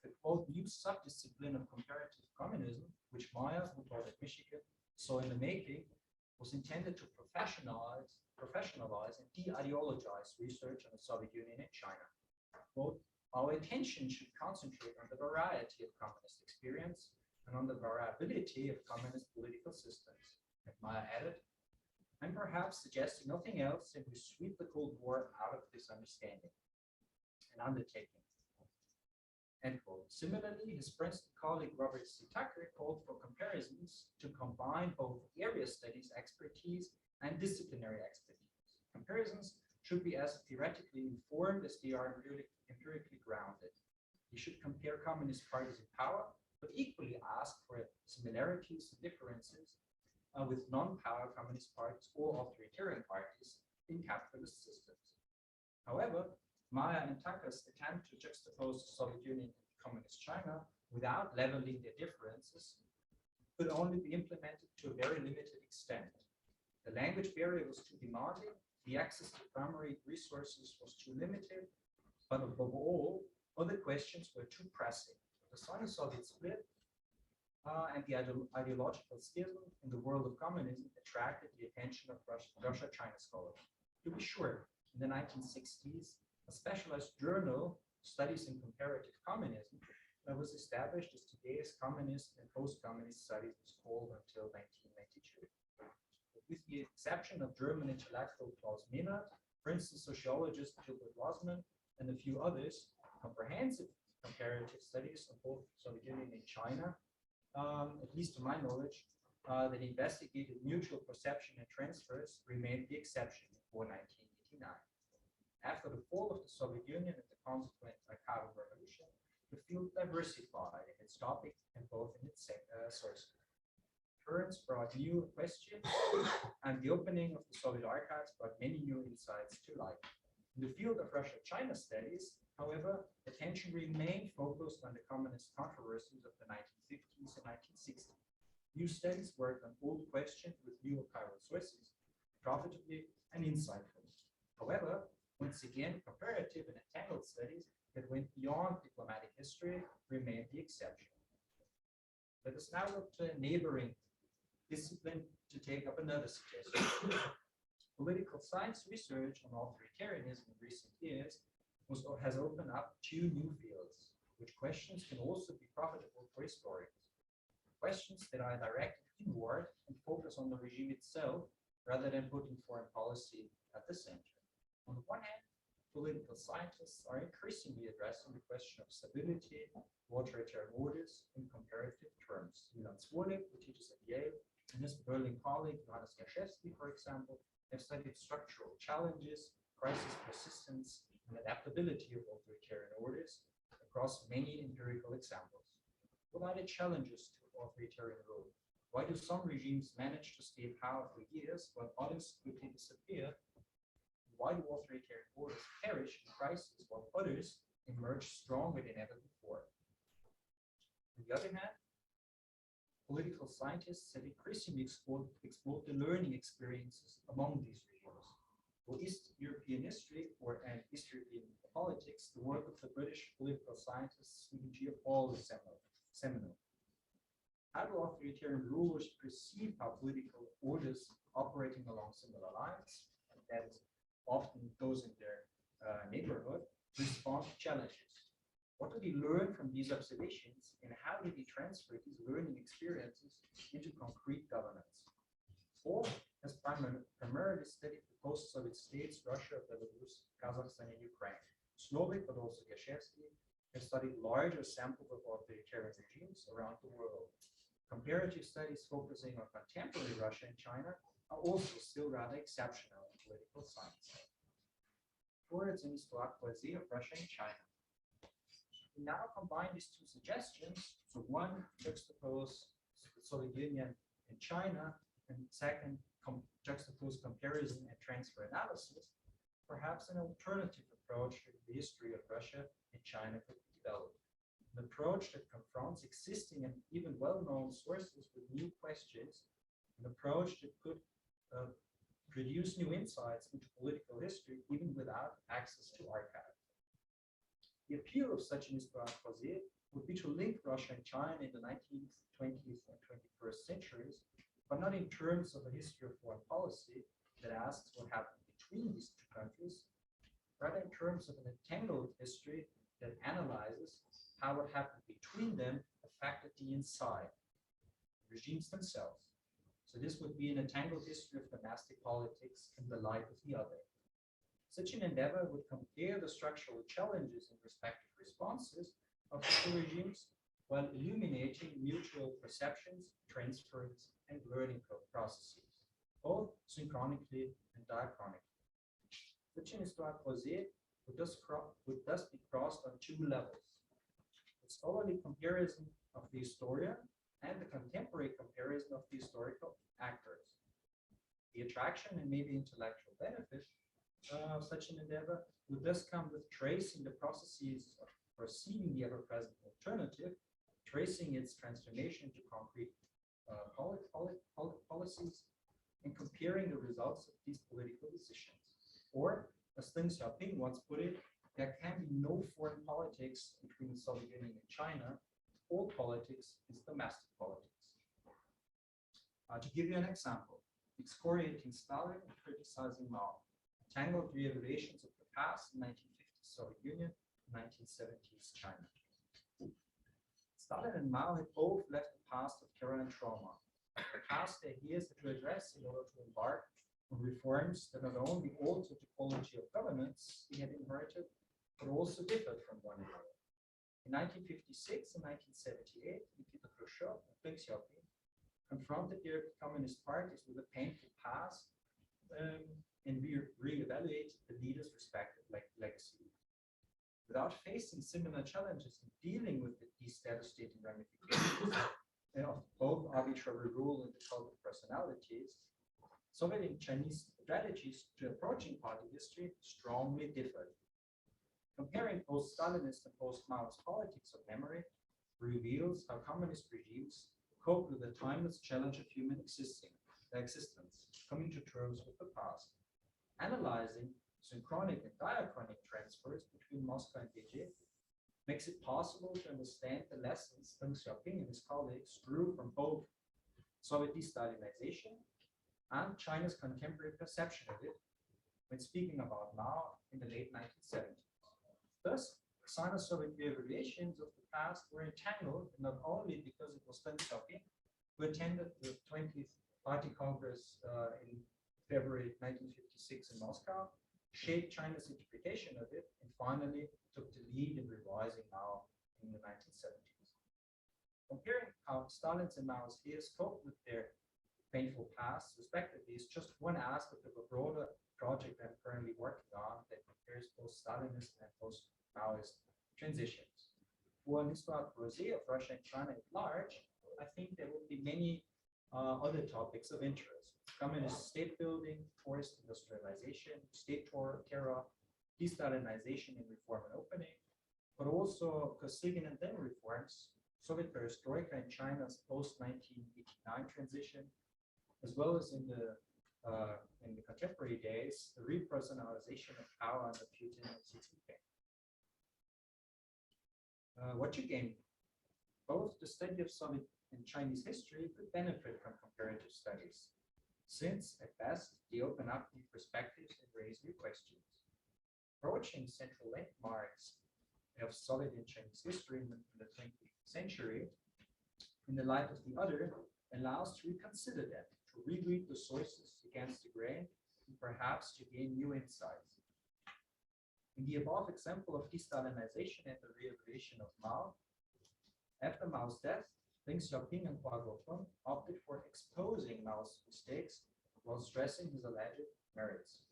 The quote new subdiscipline of comparative communism, which Maya, who taught at Michigan, saw in the making, was intended to professionalize and de-ideologize research on the Soviet Union and China. Quote, our attention should concentrate on the variety of communist experience and on the variability of communist political systems. And Maya added, and perhaps suggesting nothing else than to sweep the Cold War out of this understanding and undertaking. End quote. Similarly, his Princeton colleague Robert C. Tucker called for comparisons to combine both area studies expertise and disciplinary expertise. Comparisons should be as theoretically informed as they are empirically grounded. You should compare communist parties in power, but equally ask for similarities and differences with non-power communist parties or authoritarian parties in capitalist systems. However, Maya and Tucker's attempt to juxtapose the Soviet Union and communist China without leveling their differences could only be implemented to a very limited extent. The language barrier was too demanding, the access to primary resources was too limited, but above all, other questions were too pressing. The Sino-Soviet split and the ideological schism in the world of communism attracted the attention of Russia-China scholars. To be sure, in the 1960s, a specialized journal, Studies in Comparative Communism, was established as today's communist and post-communist studies was called until 1992. With the exception of German intellectual Klaus Mehnert, Princeton sociologist Gilbert Wasman, and a few others, comprehensive comparative studies of both Soviet Union and China, at least to my knowledge, that investigated mutual perception and transfers remained the exception before 1989. After the fall of the Soviet Union and the consequent Cultural Revolution, the field diversified in its topic and both in its sources. Turns brought new questions, and the opening of the Soviet archives brought many new insights to light. In the field of Russia-China studies, however, attention remained focused on the communist controversies of the 1950s and 1960s. New studies worked on old questions with new archival sources, profitably and insightfully. However, once again, comparative and entangled studies that went beyond diplomatic history remained the exception. Let us now look to a neighboring discipline to take up another suggestion. Political science research on authoritarianism in recent years has opened up two new fields, which questions can also be profitable for historians. Questions that are directed inward and focus on the regime itself rather than putting foreign policy at the center. On the one hand, political scientists are increasingly addressing the question of stability, authoritarian orders in comparative terms. Milan Svornik, who teaches at Yale, and his Berlin colleague, Johannes Jarzewski, for example, have studied structural challenges, crisis persistence, and adaptability of authoritarian orders across many empirical examples. What are the challenges to authoritarian rule? Why do some regimes manage to stay in power for years while others quickly disappear? Why do authoritarian orders perish in crisis while others emerge stronger than ever before? On the other hand, political scientists have increasingly explored the learning experiences among these regimes. For East European history and East European politics, the work of the British political scientists E.g. Paul is seminal. How do authoritarian rulers perceive how political orders operating along similar lines, and that is often those in their neighborhood, respond to challenges? What do we learn from these observations, and how do we transfer these learning experiences into concrete governance? Paul has primarily studied the post-Soviet states, Russia, Belarus, Kazakhstan, and Ukraine. Slovak, but also Gashevsky, have studied larger samples of authoritarian regimes around the world. Comparative studies focusing on contemporary Russia and China are also still rather exceptional in political science. Words in Histoire, croisée of Russia and China. We now combine these two suggestions. So one, juxtapose the Soviet Union and China, and second, juxtapose comparison and transfer analysis. Perhaps an alternative approach to the history of Russia and China could be developed. An approach that confronts existing and even well-known sources with new questions, an approach that could produce new insights into political history even without access to archives. The appeal of such an histoire croisée would be to link Russia and China in the 19th, 20th, and 21st centuries, but not in terms of a history of foreign policy that asks what happened between these two countries, rather in terms of an entangled history that analyzes how what happened between them affected the inside, regimes themselves. So this would be an entangled history of domestic politics in the light of the other. Such an endeavor would compare the structural challenges and respective responses of the two regimes while illuminating mutual perceptions, transference, and learning processes, both synchronically and diachronically. Such an histoire croisée would thus be crossed on two levels: the scholarly comparison of the historian and the contemporary comparison of the historical actors. The attraction and maybe intellectual benefit of such an endeavor would thus come with tracing the processes of perceiving the ever-present alternative, tracing its transformation to concrete policies, and comparing the results of these political decisions. Or, as Deng Xiaoping once put it, there can be no foreign politics between the Soviet Union and China. All politics is domestic politics. To give you an example, excoriating Stalin and criticizing Mao, tangled re-evaluations of the past, 1950s Soviet Union, 1970s China. Stalin and Mao had both left the past of terror and trauma. The past they had to address in order to embark on reforms that not only altered the quality of governance he had inherited, but also differed from one another. In 1956 and 1978, Nikita Khrushchev and Deng Xiaoping confronted their communist parties with a painful past and re-evaluated the leaders' respective legacy. Without facing similar challenges in dealing with these devastating ramifications of both arbitrary rule and the cult of personalities, Soviet and Chinese strategies to approaching party history strongly differed. Comparing post-Stalinist and post-Maoist politics of memory reveals how communist regimes cope with the timeless challenge of human existence, coming to terms with the past. Analyzing synchronic and diachronic transfers between Moscow and Beijing makes it possible to understand the lessons Deng Xiaoping and his colleagues drew from both Soviet de-Stalinization and China's contemporary perception of it when speaking about Mao in the late 1970s. Thus, Sino-Soviet re-evaluations of the past were entangled, not only because it was Deng Xiaoping who attended the 20th Party Congress in February 1956 in Moscow, shaped China's interpretation of it, and finally took the lead in revising Mao in the 1970s. Comparing how Stalin's and Mao's leaders coped with their painful past, respectively, is just one aspect of a broader project I'm currently working on that compares post-Stalinist and post-Maoist transitions. For an histoire croisée of Russia and China at large, I think there will be many other topics of interest: communist state building, forced industrialization, state terror, de-Stalinization in reform and opening, but also Kosygin and Deng reforms, Soviet perestroika in China's post-1989 transition, as well as in the contemporary days, the repersonalization of power under Putin and Xi Jinping. What you gain? Both the study of Soviet and Chinese history could benefit from comparative studies, since, at best, they open up new perspectives and raise new questions. Approaching central landmarks of Soviet and Chinese history in the 20th century in the light of the other allows to reconsider them, to reread the sources against the grain, and perhaps to gain new insights. In the above example of de-Stalinization and the re-creation of Mao, after Mao's death, Deng Xiaoping and Hua Guofeng opted for exposing Mao's mistakes while stressing his alleged merits.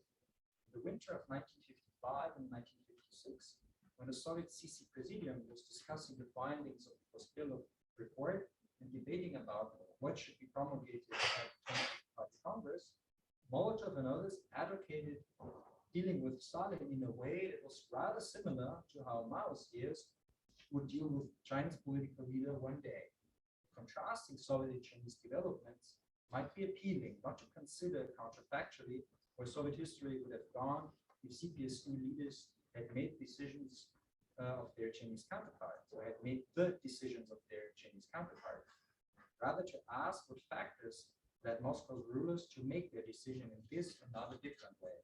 In the winter of 1955 and 1956, when the Soviet CC Presidium was discussing the findings of the Pospilov report and debating about what should be promulgated at the 25th Congress, Molotov and others advocated dealing with Stalin in a way that was rather similar to how Mao's years would deal with China's political leader one day. Contrasting Soviet and Chinese developments might be appealing, not to consider counterfactually where Soviet history would have gone if CPSU leaders had made decisions of their Chinese counterparts, or had made the decisions of their Chinese counterparts. Rather to ask what factors led Moscow's rulers to make their decision in this and not a different way.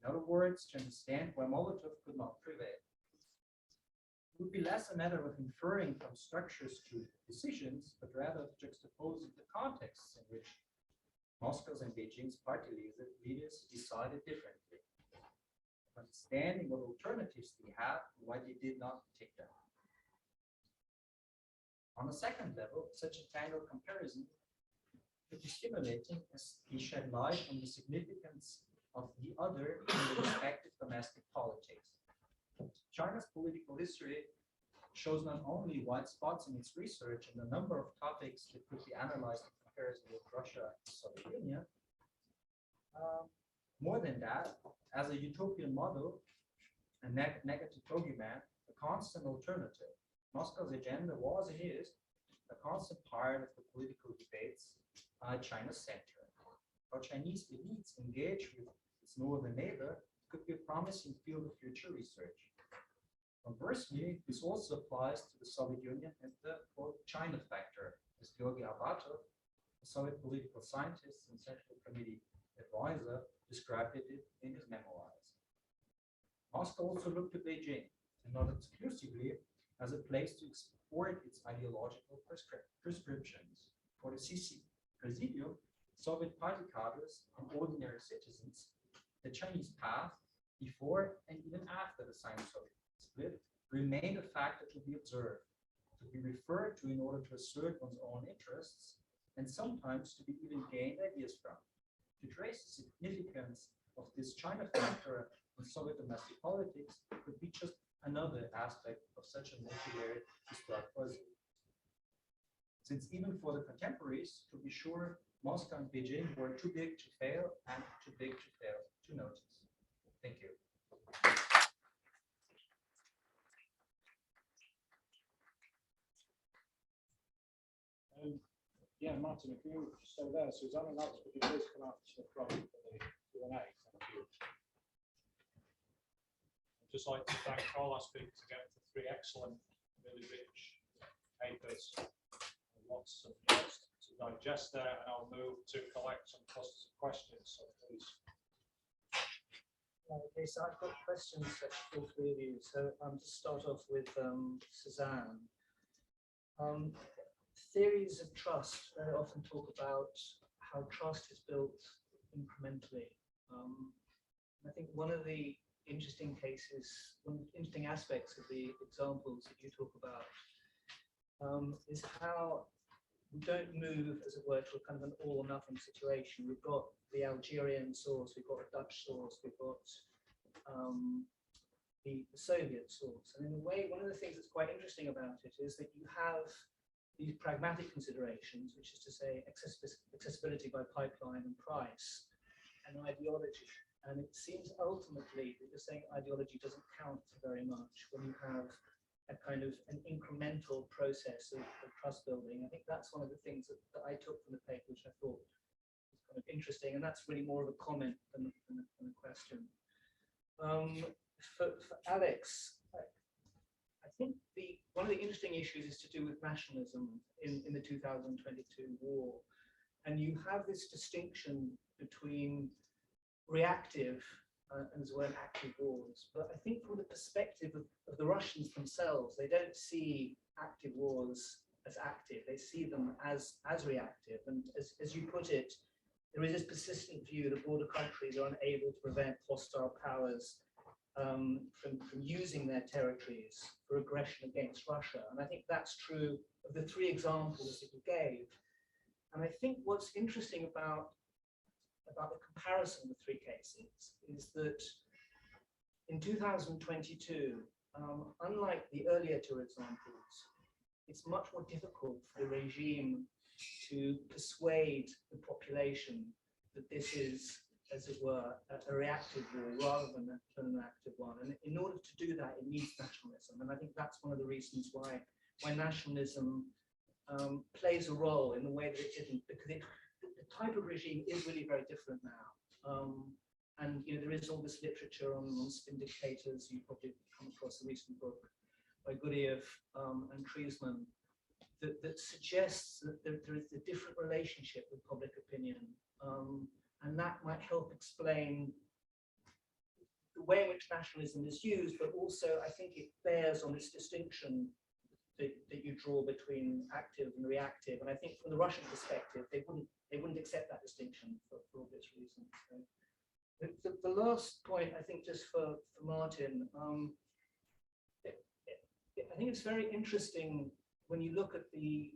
In other words, to understand why Molotov could not prevail. It would be less a matter of inferring from structures to decisions, but rather of juxtaposing the contexts in which Moscow's and Beijing's party leaders decided differently. Understanding what alternatives they had and why they did not take them. On a second level, such a tangled comparison could be stimulating as they shed light on the significance of the other in the respective domestic politics. China's political history shows not only wide spots in its research and the number of topics that could be analyzed in comparison with Russia and the Soviet Union. More than that, as a utopian model, a negative bogeyman, a constant alternative, Moscow's agenda was and is a constant part of the political debates by China's center. How Chinese elites engage with its northern neighbor could be a promising field of future research. Conversely, this also applies to the Soviet Union and the China factor, as Georgy Arbatov, a Soviet political scientist and Central Committee advisor, described it in his memoirs. Moscow also looked to Beijing, and not exclusively, as a place to export its ideological prescriptions. For the CC Presidium, Soviet party cadres, and ordinary citizens, the Chinese path, before and even after the Sino-Soviet split, remained a factor to be observed, to be referred to in order to assert one's own interests, and sometimes to be even gained ideas from. To trace the significance of this China factor in Soviet domestic politics could be just another aspect of such a multi-layered Histoire croisée. Since even for the contemporaries, to be sure, Moscow and Beijing were too big to fail and too big to fail to notice. Thank you. Yeah, Martin, if you stay there, Susanne and Alex, would you please come out to the front for the Q&A? Thank you. I'd just like to thank all our speakers again for 3 excellent, really rich papers. Lots of notes to digest there, and I'll move to collect some clusters of questions. So please. Okay, so I've got questions for all 3 of you. So just start off with Susanne. Theories of trust very often talk about how trust is built incrementally. I think one of the interesting aspects of the examples that you talk about is how we don't move, as it were, to a kind of an all or nothing situation. We've got the Algerian source, we've got a Dutch source, we've got the Soviet source. And in a way, one of the things that's quite interesting about it is that you have these pragmatic considerations, which is to say accessibility by pipeline and price, and ideology. And it seems ultimately that you're saying ideology doesn't count for very much when you have a kind of an incremental process of trust building. I think that's one of the things that I took from the paper, which I thought was kind of interesting, and that's really more of a comment than a question. For Alex, I think one of the interesting issues is to do with nationalism in the 2022 war. And you have this distinction between reactive and as well active wars. But I think from the perspective of the Russians themselves, they don't see active wars as active. They see them as reactive. And as you put it, there is this persistent view that border countries are unable to prevent hostile powers from using their territories for aggression against Russia. And I think that's true of the three examples that you gave. And I think what's interesting about the comparison of the three cases is that in 2022, unlike the earlier two examples, it's much more difficult for the regime to persuade the population that this is, as it were, a reactive war rather than an active one. And in order to do that, it needs nationalism. And I think that's one of the reasons why nationalism plays a role in the way that it didn't, because the type of regime is really very different now. And there is all this literature on spin dictators. You probably come across a recent book by Gurdjieff and Treisman that suggests that there is a different relationship with public opinion. And that might help explain the way in which nationalism is used, but also I think it bears on this distinction that you draw between active and reactive. And I think from the Russian perspective, they wouldn't accept that distinction for obvious reasons. So the last point, I think, just for Martin, I think it's very interesting when you look at the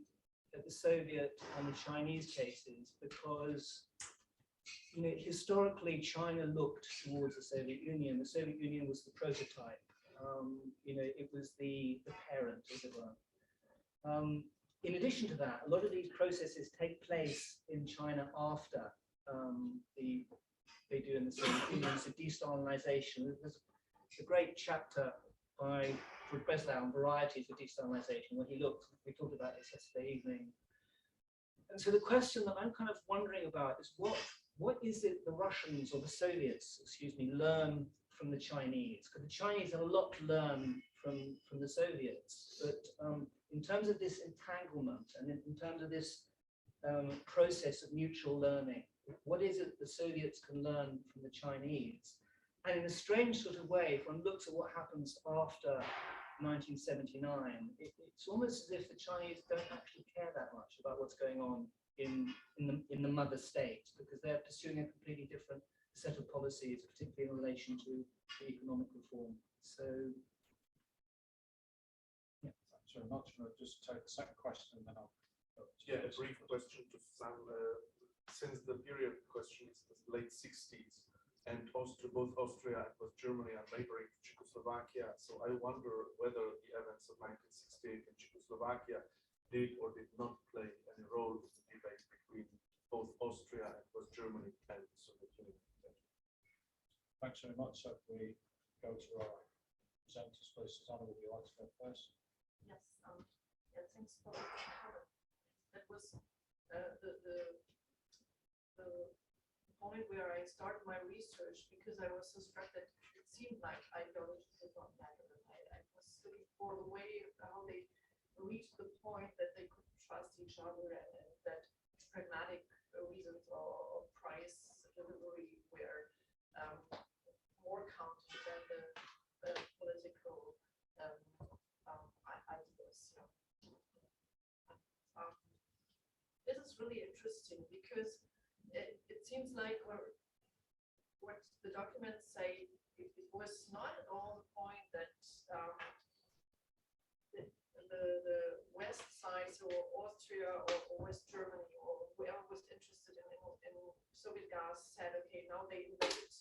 Soviet and the Chinese cases, because historically China looked towards the Soviet Union. The Soviet Union was the prototype. It was the parent, as it were. In addition to that, a lot of these processes take place in China after they do in the Soviet Union. So de-Stalinization. There's a great chapter by Breslau on varieties of de-Stalinization, where we talked about this yesterday evening. And so the question that I'm kind of wondering about is what is it the Russians, or the Soviets, excuse me, learn from the Chinese? Because the Chinese have a lot to learn from the Soviets. But in terms of this entanglement and in terms of this process of mutual learning, what is it the Soviets can learn from the Chinese? And in a strange sort of way, if one looks at what happens after 1979, it's almost as if the Chinese don't actually care that much about what's going on in the mother state, because they're pursuing a completely different set of policies, particularly in relation to economic reform. So, yeah. Thanks very much. I'll just take the second question, and then I'll. Yeah, a brief question to Susanne. Since the period question is the late 60s, and both Austria and both Germany are neighboring Czechoslovakia, so I wonder whether the events of 1968 in Czechoslovakia did or did not play any role in the debate between both Austria and both Germany and the Soviet Union. Thanks very much. So if we go to our presenters first, Susanne, would you like to go first? Yes, yeah, thanks for the comment. That was the point where I started my research, because I was so struck that it seemed like ideology did not matter. I was looking for the way of how they reached the point that they could trust each other, and that pragmatic reasons or price delivery were more counted than the political ideas. This is really interesting, because it seems like what the documents say, it was not at all the point that the West side, so Austria or West Germany or whoever was interested in Soviet gas said, okay, now they invaded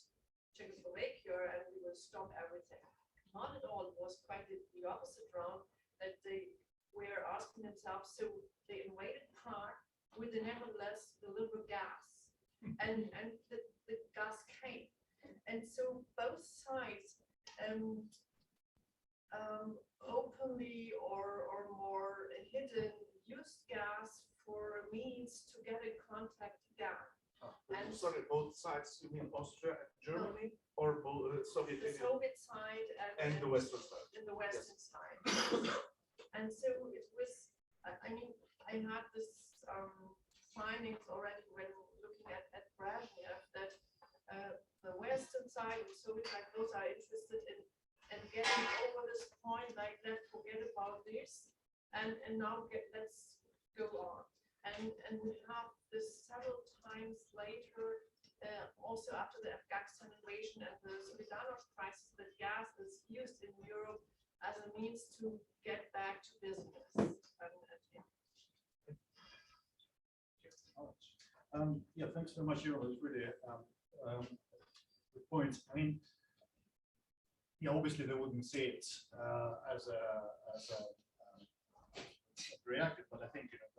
Czechoslovakia and we will stop everything. Not at all. It was quite the opposite round, that they were asking themselves, so they invaded Prague, would they nevertheless deliver gas? And the gas came. And so both sides opened openly or more hidden used gas for means to get in contact again. And Sorry, both sides, you mean Austria and Germany, or both Soviet the Union Soviet side and the Western side? and the Western side. And so it was, I mean, I had this findings already when looking at Brezhnev that the Western side and Soviet side, those are interested in getting over this point, like let's forget about this and now let's go on. And we have this several times later, also after the Afghanistan invasion and the Solidarność crisis, that gas is used in Europe as a means to get back to business. Yeah, thanks very much, Earl. It's really good point. I mean, yeah, obviously they wouldn't see it as a reactive, but I think there's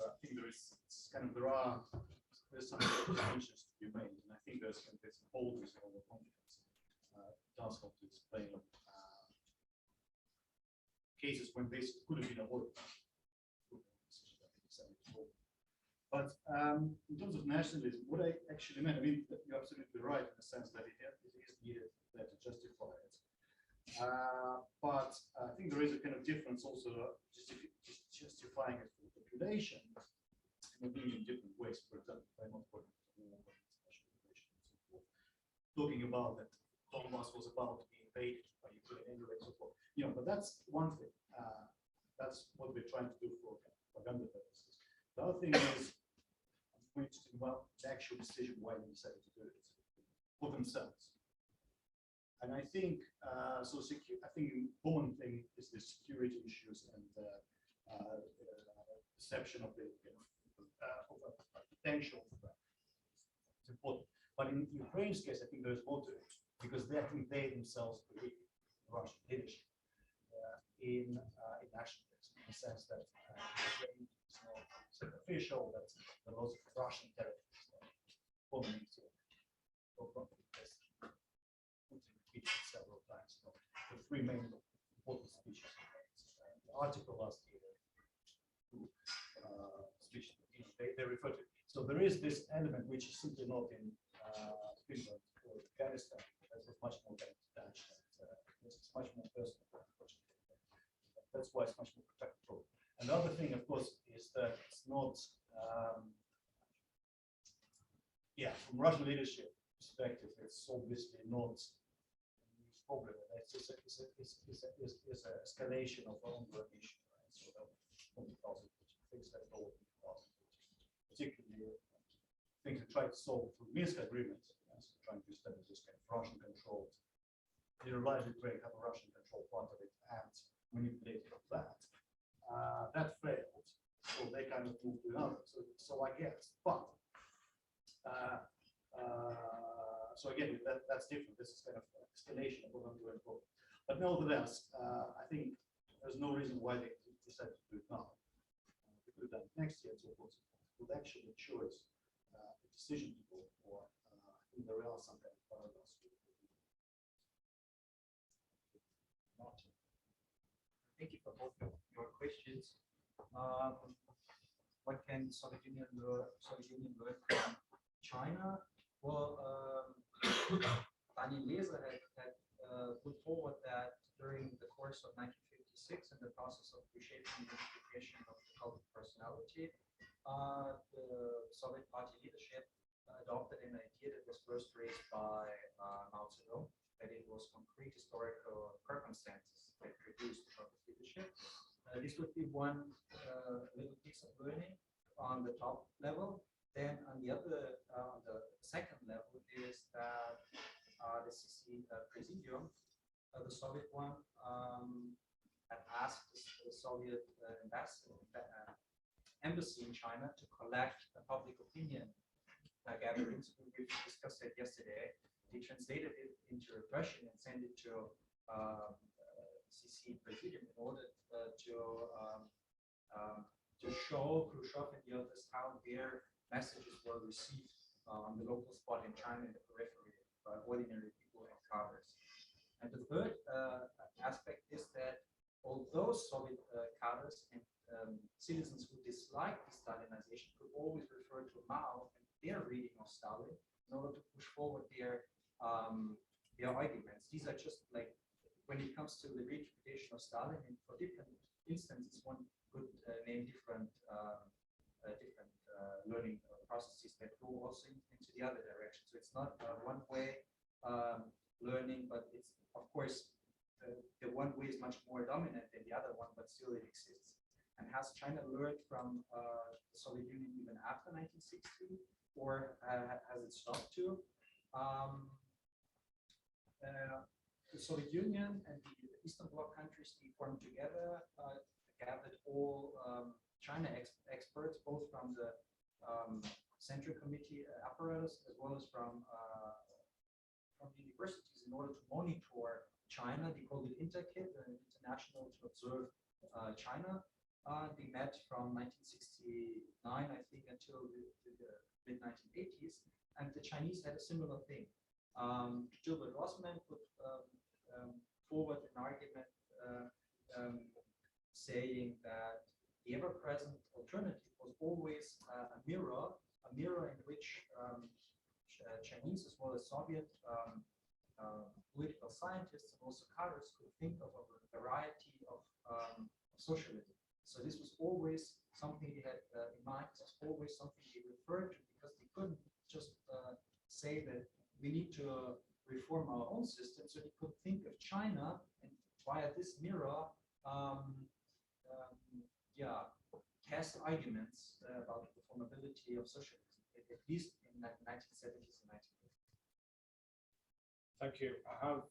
some distinctions to be made, and I think there's always overconfidence. Does help to explain cases when this could have been avoided. But in terms of nationalism, what I actually meant, I mean, you're absolutely right in the sense that it is needed there to justify it. But I think there is a kind of difference also justifying it for population, maybe in different ways. For example, by not talking about that Donbass was about to be invaded by Ukraine anyway, so forth. You know, but that's one thing. That's what we're trying to do for propaganda purposes. The other thing is, I'm interested in the actual decision why they decided to do it for themselves. And I think so. I think an important thing is the security issues and perception of the potential. It's important. But in Ukraine's case, I think there's more to it because I think they themselves believe Russian leadership in nationalism, in the sense that Ukraine is not official, that there are lots of Russian territories forming several times. So the three main important speeches. The article last year, speech, they refer to. So there is this element which is simply not in Finland or Afghanistan. That's much more detached. It's much more personal. That's why it's much more protected. And the other thing, of course, is that it's not. From Russian leadership perspective, it's obviously not a problem. It's just an escalation of an ongoing issue, right? So things that go particularly things that try to solve through Minsk agreement, trying to establish this kind of Russian-controlled. They realized Ukraine have a Russian-controlled part of it and manipulated that. That failed, so they kind of moved to another. So I guess, but. So again, that's different. This is kind of escalation of what I'm doing. But nevertheless, I think there's no reason why they decided to do it now. They could have done it next year, so it would actually choose the decision to go for. I think there are some kind of parallels. Thank you for both your questions. What can Soviet Union learn from China? Well, Daniel Leser had put forward that during the course of 1956 and the process of reshaping the identification of the cult of personality, the Soviet Party leadership adopted an idea that was first raised by Mao Zedong, that it was concrete historical circumstances that produced the cult of leadership. This would be one little piece of learning on the top level. Then on the second level is that the CC Presidium, the Soviet one, had asked the Soviet embassy in China to collect the public opinion gatherings. We discussed it yesterday. They translated it into Russian and sent it to CC Presidium in order to show Khrushchev and the others how their messages were received on the local spot in China in the periphery by ordinary people and cadres. And the third aspect is that although Soviet cadres and citizens who disliked the Stalinization could always refer to Mao and their reading of Stalin in order to push forward their arguments. These are just like, when it comes to the reinterpretation of Stalin, and for different instances, one could name different learning processes that go also into the other direction. So it's not one way learning, but it's, of course, the one way is much more dominant than the other one, but still it exists. And has China learned from the Soviet Union even after 1960, or has it stopped to? The Soviet Union and the Eastern Bloc countries, they formed together, gathered all China experts, both from the Central Committee apparatus as well as from universities, in order to monitor China. They called it InterKit, International to Observe China. They met from 1969, I think, until the mid-1980s, and the Chinese had a similar thing. Gilbert Rossman put forward an argument saying that the ever-present alternative was always a mirror in which Chinese as well as Soviet political scientists and also cadres could think of a variety of socialism. So this was always something they had in mind. It was always something they referred to, because they couldn't just say that we need to reform our own system. So they could think of China, and via this mirror, cast arguments about the formability of socialism, at least in the 1970s and 1980s. Thank you. I have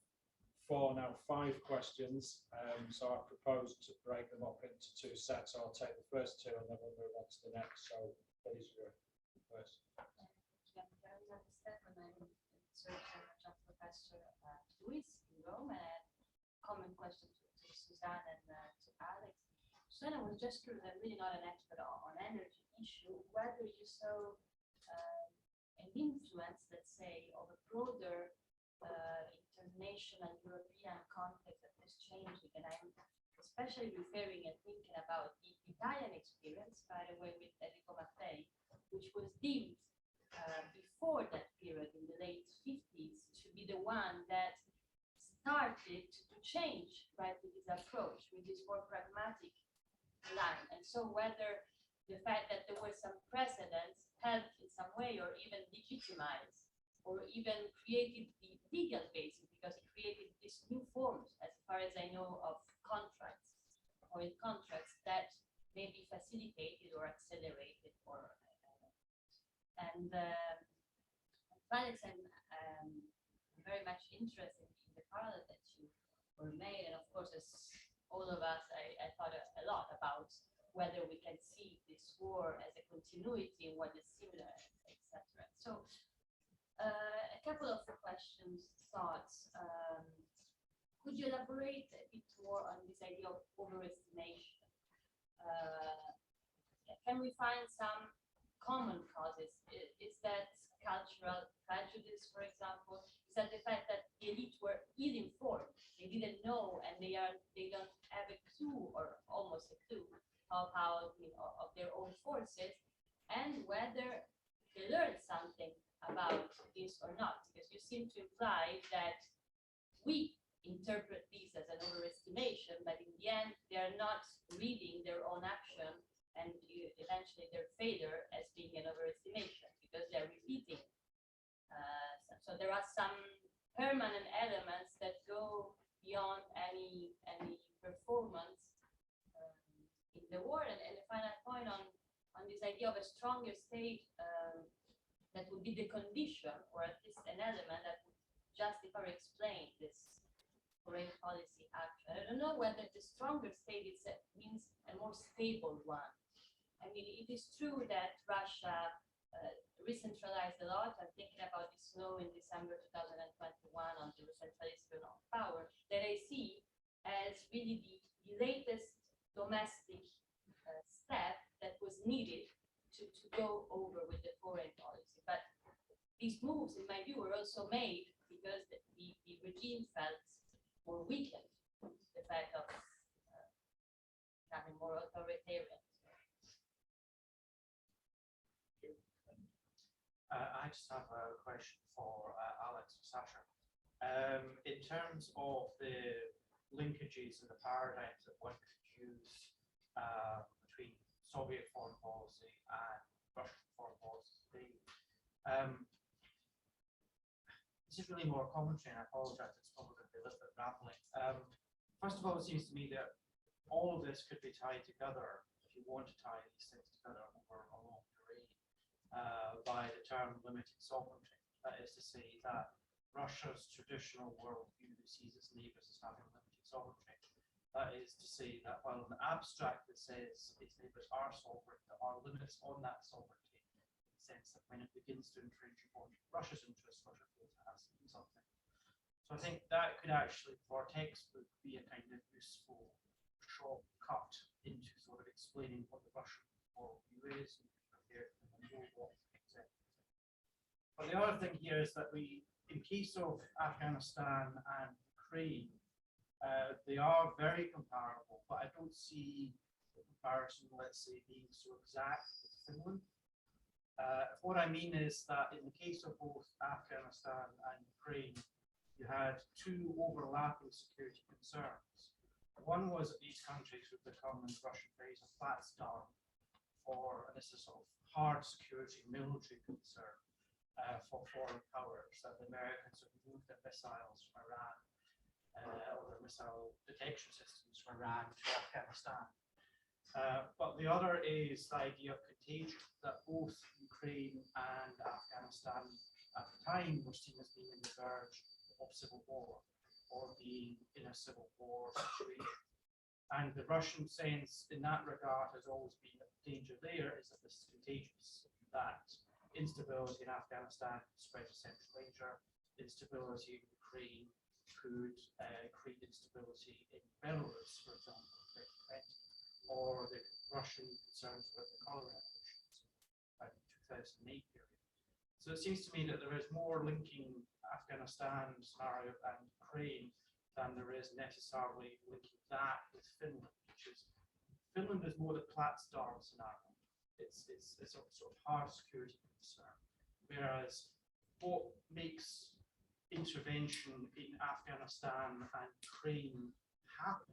five questions. So I propose to break them up into two sets. I'll take the first two and then we'll move on to the next. So please go first. Professor 2 weeks in Rome, and common question to Susanne and to Alex. Susanne, I was just curious, I'm really not an expert on energy issue, whether you saw an influence, let's say, of a broader international European context that is changing, and I'm especially referring and thinking about the Italian experience, by the way, with Enrico Mattei, which was deemed before that period in the late 50s to be the one that started to change, right, with his approach, with this more pragmatic line. And so whether the fact that there were some precedents helped in some way, or even legitimized, or even created the legal basis, because it created these new forms, as far as I know, of contracts, or in contracts that may be facilitated or accelerated, or and Alex, I'm very much interested in the parallel that you were made, and of course, as all of us, I thought a lot about whether we can see this war as a continuity and what is similar, etc. So, a couple of questions, thoughts. Could you elaborate a bit more on this idea of overestimation? Can we find some common causes? Is that cultural prejudice, for example? Is that the fact that the elite were ill-informed? They didn't know, and they don't have a clue, or almost a clue, of how, of their own forces, and whether they learned something about this or not, because you seem to imply that we interpret these as an overestimation, but in the end, they are not reading their own action and eventually their failure as being an overestimation, because they're repeating. So there are some permanent elements that go beyond any performance in the war. And the final point on this idea of a stronger state that would be the condition, or at least an element that would justify or explain this foreign policy action. I don't know whether the stronger state means a more stable one. I mean, it is true that Russia re-centralized a lot. I'm thinking about this law in December 2021 on the recentralization of power that I see as really the latest domestic step that was needed to go over with the foreign policy. But these moves, in my view, were also made because the regime felt more weakened. The fact of more authoritarian. I just have a question for Alex or Sasha. In terms of the linkages and the paradigms that one could use between Soviet foreign policy and Russian foreign policy today, this is really more commentary, and I apologize, it's probably going to be a little bit rambling. First of all, it seems to me that all of this could be tied together, if you want to tie these things together over a long period, by the term limited sovereignty. That is to say that Russia's traditional worldview sees its neighbours as having limited sovereignty. That is to say that while in the abstract it says its neighbours are sovereign, there are limits on that sovereignty, in the sense that when it begins to infringe upon Russia's interests, Russia feels it has to do something. So I think that could actually, for a textbook, be a kind of useful shortcut into sort of explaining what the Russian worldview is and prepare to know what things are. But the other thing here is that we, in case of Afghanistan and Ukraine, they are very comparable, but I don't see the comparison, let's say, being so exact with Finland. What I mean is that in the case of both Afghanistan and Ukraine, you had two overlapping security concerns. One was that these countries would become, in the Russian phrase, a flat star for, and this is sort of hard security military concern for foreign powers, that the Americans would move their missiles from Iran or their missile detection systems from Iran to Afghanistan. But the other is the idea of contagion, that both Ukraine and Afghanistan at the time were seen as being on the verge of civil war or being in a civil war situation. And the Russian sense in that regard has always been that the danger there is that this is contagious, that instability in Afghanistan spread to Central Asia, instability in Ukraine could create instability in Belarus, for example, or the Russian concerns about the color revolutions in the 2008 period. So it seems to me that there is more linking Afghanistan scenario and Ukraine than there is necessarily linking that with Finland, which is Finland is more the Platsdal scenario. It's a sort of hard security concern, whereas what makes intervention in Afghanistan and Ukraine happen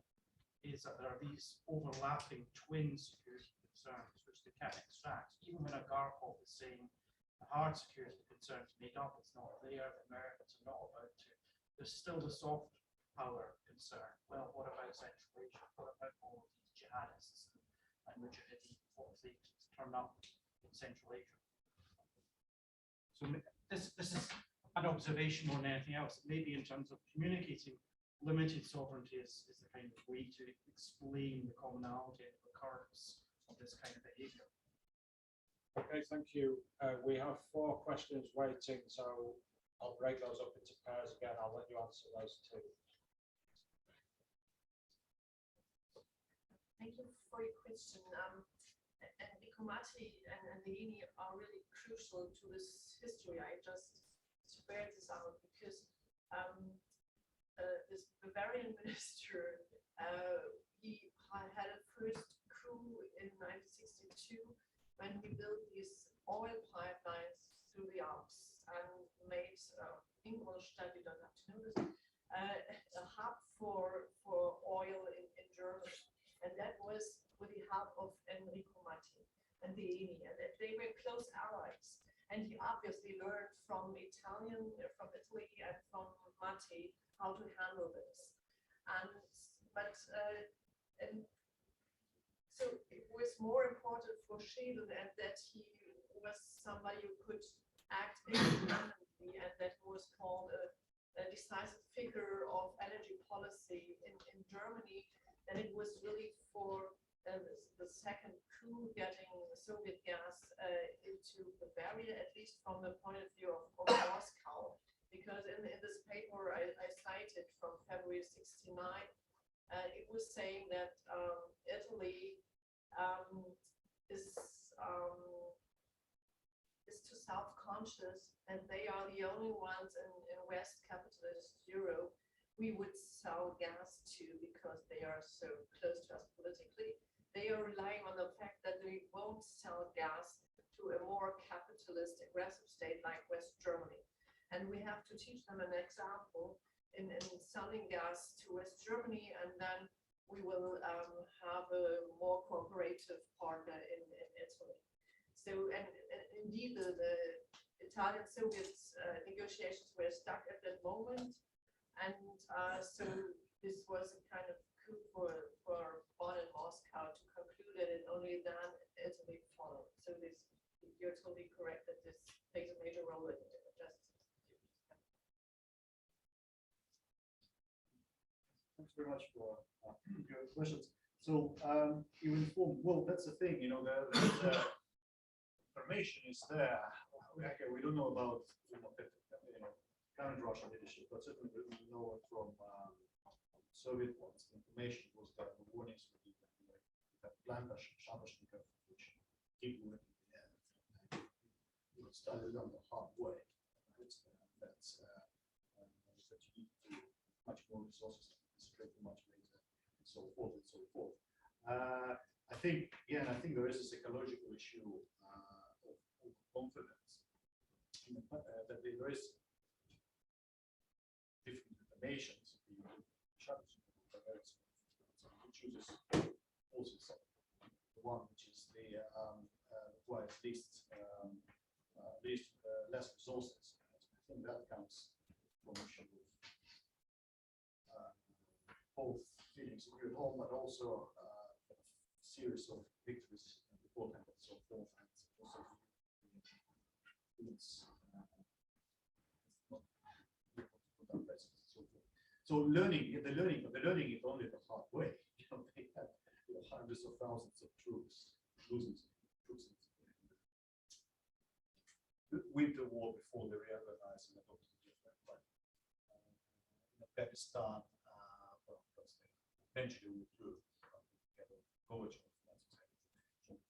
is that there are these overlapping twin security concerns which they can't extract. Even when Agarkov is saying the hard security concerns made up, it's not there, the Americans are not about to. There's still the soft power concern. Well, what about Central Asia? What about all of these jihadists and mujahideen? What if they turn up in Central Asia? So this is an observation more than anything else. Maybe in terms of communicating limited sovereignty is the kind of way to explain the commonality and recurrence of this kind of behavior. Okay, thank you. We have 4 questions waiting, so I'll break those up into pairs again. I'll let you answer those 2. Thank you for your question. And Dikomati and Leini are really crucial to this history. I just spread this out because this Bavarian minister, he had a first coup in 1962 when he built these oil pipelines through the Alps and made Ingolstadt, you don't have to know this, a hub for oil in Germany. And that was with the help of Enrico Matti and Leini, and they were close allies. And he obviously learned from Italy and from Matti how to handle this. So it was more important for Schedel that he was somebody who could act independently, and that was called a decisive figure of energy policy in Germany. And it was really for the second coup getting Soviet gas into Bavaria, at least from the point of view of Moscow. Because in this paper I cited from February '69, it was saying that Italy is too self-conscious, and they are the only ones in West capitalist Europe we would sell gas to because they are so close to us politically. They teach them an example in selling gas to West Germany, and then we will have a more cooperative partner in Italy. So, and indeed, the Italian-Soviet negotiations were stuck at that moment, and so this was a kind of coup for Bonn and Moscow to conclude it, and only then Italy followed. So this, you're totally correct that this plays a major role in justice institutions. Thanks very much for your questions. So you informed, well, that's the thing, you know, the information is there. Okay, we don't know about current Russian leadership, but certainly we know it from Soviet ones. The information was that the warnings were given. That Blanka, Schattenberg, which keep working there. It started on the hard way. That's that you need to much more resources, concentrate much later, and so forth and so forth. I think, yeah, and I think there is a psychological issue of confidence. That there is different informations. You chooses also the one which is the requires least less resources. I think that comes from a both feeling secure at home, but also a series of victories beforehand and so forth, and also so learning it only the hard way. You know, they had hundreds of thousands of troops losing troops with the war before they reorganized and adopted a different plan. In Pakistan, eventually withdrew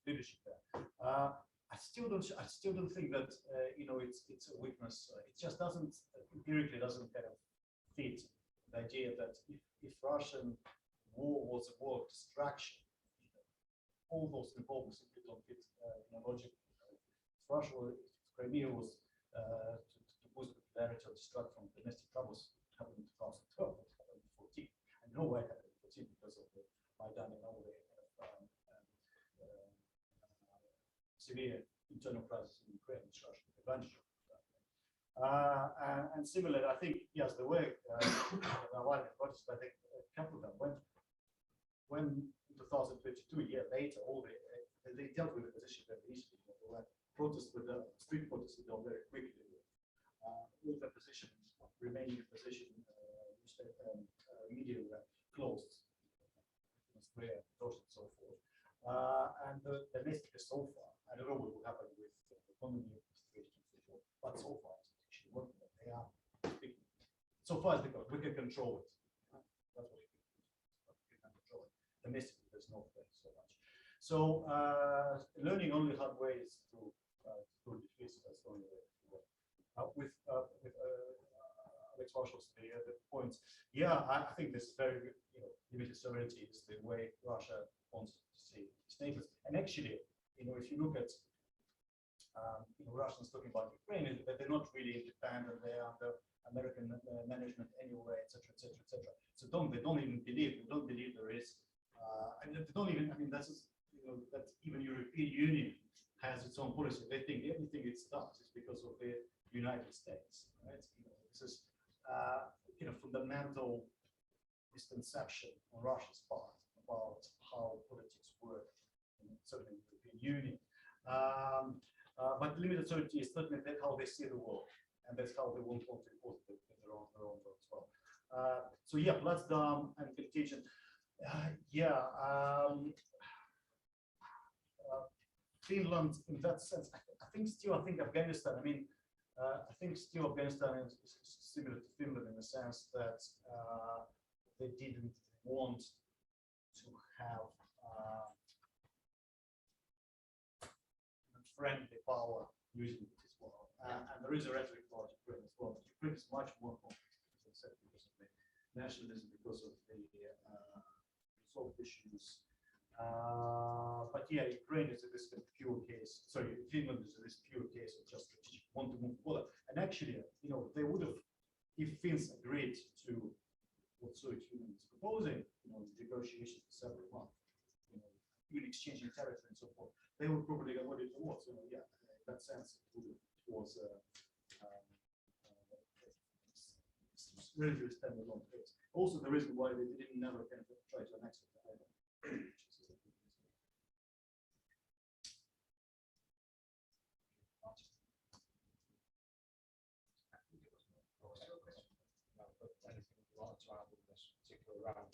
leadership there. I still don't think that you know it's a weakness. It just doesn't empirically doesn't kind of fit the idea that if Russian war was a war of distraction, you know, all those involved simply don't fit in a logic. If Russia, if Crimea was to boost popularity or distract from domestic troubles, happened in 2012, it happened in 2014, and no way it happened in 2014 because of the Maidan and all the severe internal crisis in Ukraine, which Russia took advantage of. And similarly, I think, yes, there were Navalny protests, but a couple of them when in 2022, a year later, all they dealt with the position very easily. There were protests with the street protests that dealt very quickly with the position, remaining in position, media were closed, square, and so forth. And the domestic so far, I don't know what will happen with the economy situation, but so far it's actually working. They are speaking. So far as we can control it. That's what we can control it. Domestically, there's no way so much. So learning only hard ways to defeat. That's the only way to work. With Alex Marshall's the points. Yeah, I think this very limited sovereignty is the way Russia wants to see its neighbors. And actually, you know, if you look at Russians talking about Ukraine, that they're not really independent, they're under American management anyway, etc., etc., etc. So they don't even believe there is, and they don't even. I mean, that's that even European Union has its own policy. They think everything it does is because of the United States. Right? This is fundamental misconception on Russia's part about how politics work, certainly in the European Union. But limited sovereignty is certainly how they see the world, and that's how they want to impose it in their own world as well. So yeah, Platsdam and contagion. Finland, in that sense, I think Afghanistan. I mean, I think still Afghanistan is similar to Finland in the sense that they didn't want to have friendly power using it as well. And there is a rhetoric about Ukraine as well. But Ukraine is much more complex, as I said, because of the nationalism, because of the resolved issues. But yeah, Ukraine is this pure case. Sorry, Finland is this pure case of just strategic want to move forward. And actually, they would have exchanging territory and so forth, they would probably avoid the war. So yeah, in that sense, it was relatively standalone case. Also, the reason why they didn't never kind of try to annex it either.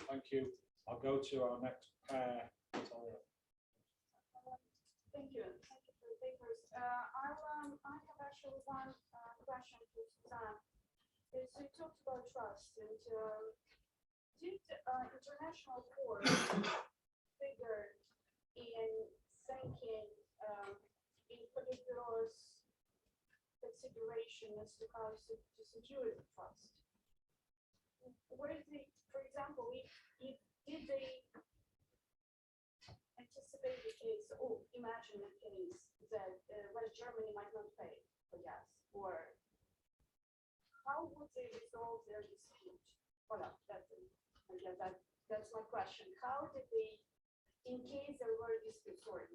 Thank you. I'll go to our next pair. Victoria. Thank you. Thank you for the papers. I have actually one question to Susanne. Is you talked about trust, and did international force figure in thinking in Politburo's consideration as to how to secure the trust? What is the, for example, if did they anticipate the case, or imagine the case that West Germany might not pay for gas, or how would they resolve their dispute? Well, that's my question. How did they, in case there were disputes, sorry,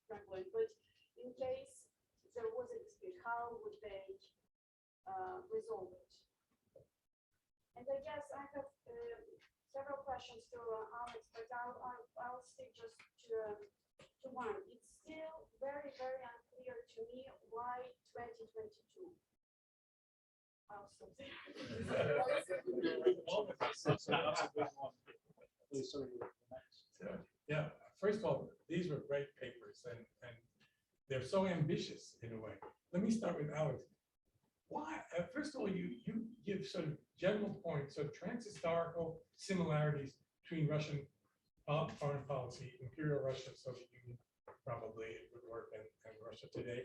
not going, but in case there was a dispute, how would they resolve it? And I guess I have several questions to Alex, but I'll stick just to one. It's still very, very unclear to me why 2022. I'll stop there. That's a big one. Please, sorry, next. Yeah, first of all, these were great papers, and they're so ambitious in a way. Let me start with Alex. Why? First of all, you give sort of general points, sort of transhistorical similarities between Russian foreign policy, Imperial Russia, Soviet Union, probably it would work, and Russia today.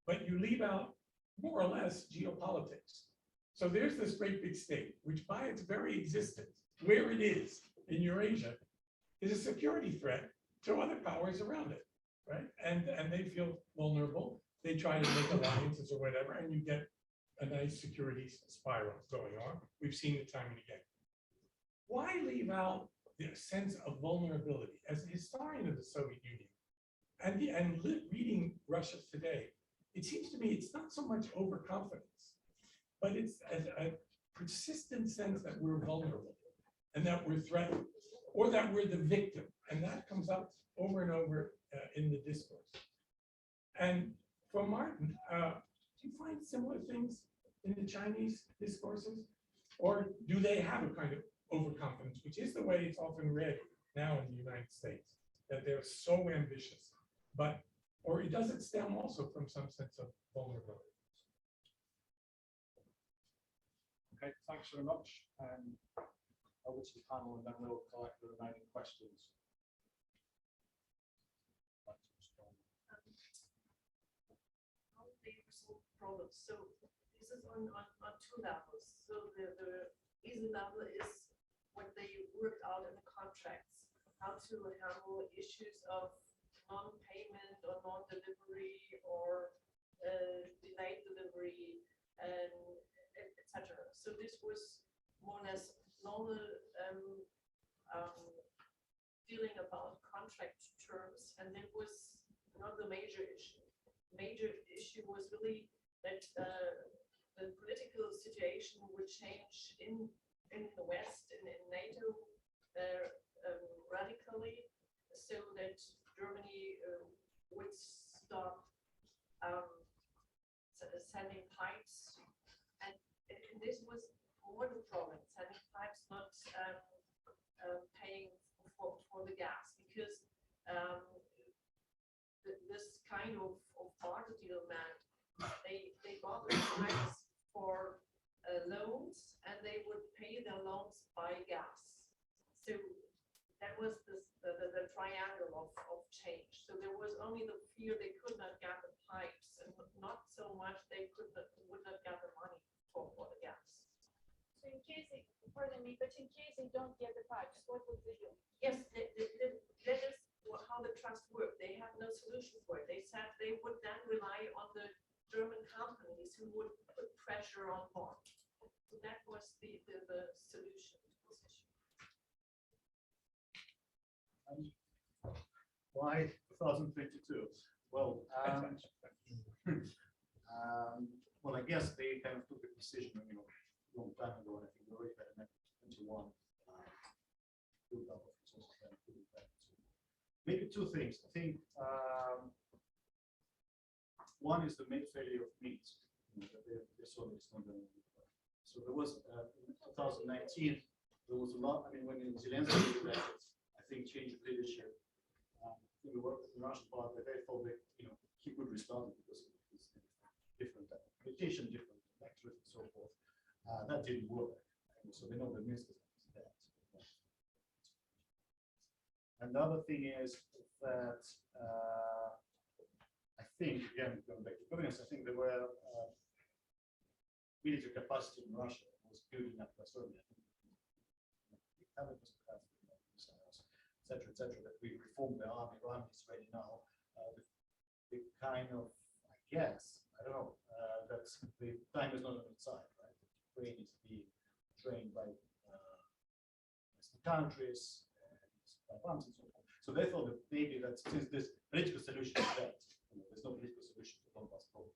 But you leave out more or less geopolitics. So there's this great big state, which by its very existence, where it is in Eurasia, is a security threat to other powers around it, right? And they feel vulnerable. They try to make alliances or whatever, and you get a nice security spiral going on. We've seen it time and again. Why leave out the sense of vulnerability? As a historian of the Soviet Union and reading Russia today, it seems to me it's not so much overconfidence, but it's a persistent sense that we're vulnerable and that we're threatened, or that we're the victim. And that comes up over and over in the discourse. And for Martin, do you find similar things in the Chinese discourses? Or do they have a kind of overconfidence, which is the way it's often read now in the United States, that they're so ambitious, but, or it doesn't stem also from some sense of vulnerability? Okay, thanks very much. Over to the panel, and then we'll collect the remaining questions. How they resolve problems. So this is on two levels. So the easy level is what they worked out in the contracts, how to handle issues of non-payment or non-delivery or delayed delivery and etc. So this was more or less normal dealing about contract terms, and there was not the major issue. Major issue was really that the political situation would change in the West, in NATO, radically, so that Germany would stop sending pipes, and this was more the problem, sending pipes, not paying for the gas, because this kind of barter deal meant they bought the pipes for loans, and they would pay their loans by gas. So that was the triangle of change. So there was only the fear they could not get the pipes, and not so much they would not get the money for the gas. So in case they, pardon me, but in case they don't get the pipes, what would they do? Yes, that is how the trust worked. They had no solution for it. They said they would then rely on the German companies who would put pressure on board. So that was the solution to this issue. Why 2022? Well, well, I guess they kind of took a decision, a long time ago, and I think we already had an 21 build up of resources and put it back. So maybe two things. I think one is the main failure of means. They saw that it's not going to work. So there was in 2019, there was a lot. I mean, when Zelensky was elected, I think change of leadership. We worked with the Russian part, but they thought that he could restart it because of his different communication, different lectures, and so forth. That didn't work, and so they know the Minsk is that. And the other thing is that I think, again, going back to governance, I think there were military capacity in Russia was building up a certain etc., that we reformed the army. The army is ready now. The kind of, I guess, I don't know, that the time is not on its side, right? Ukraine is being trained by Western countries and arms and so forth. So they thought that maybe that since this political solution is dead, there's no political solution to Donbass problem.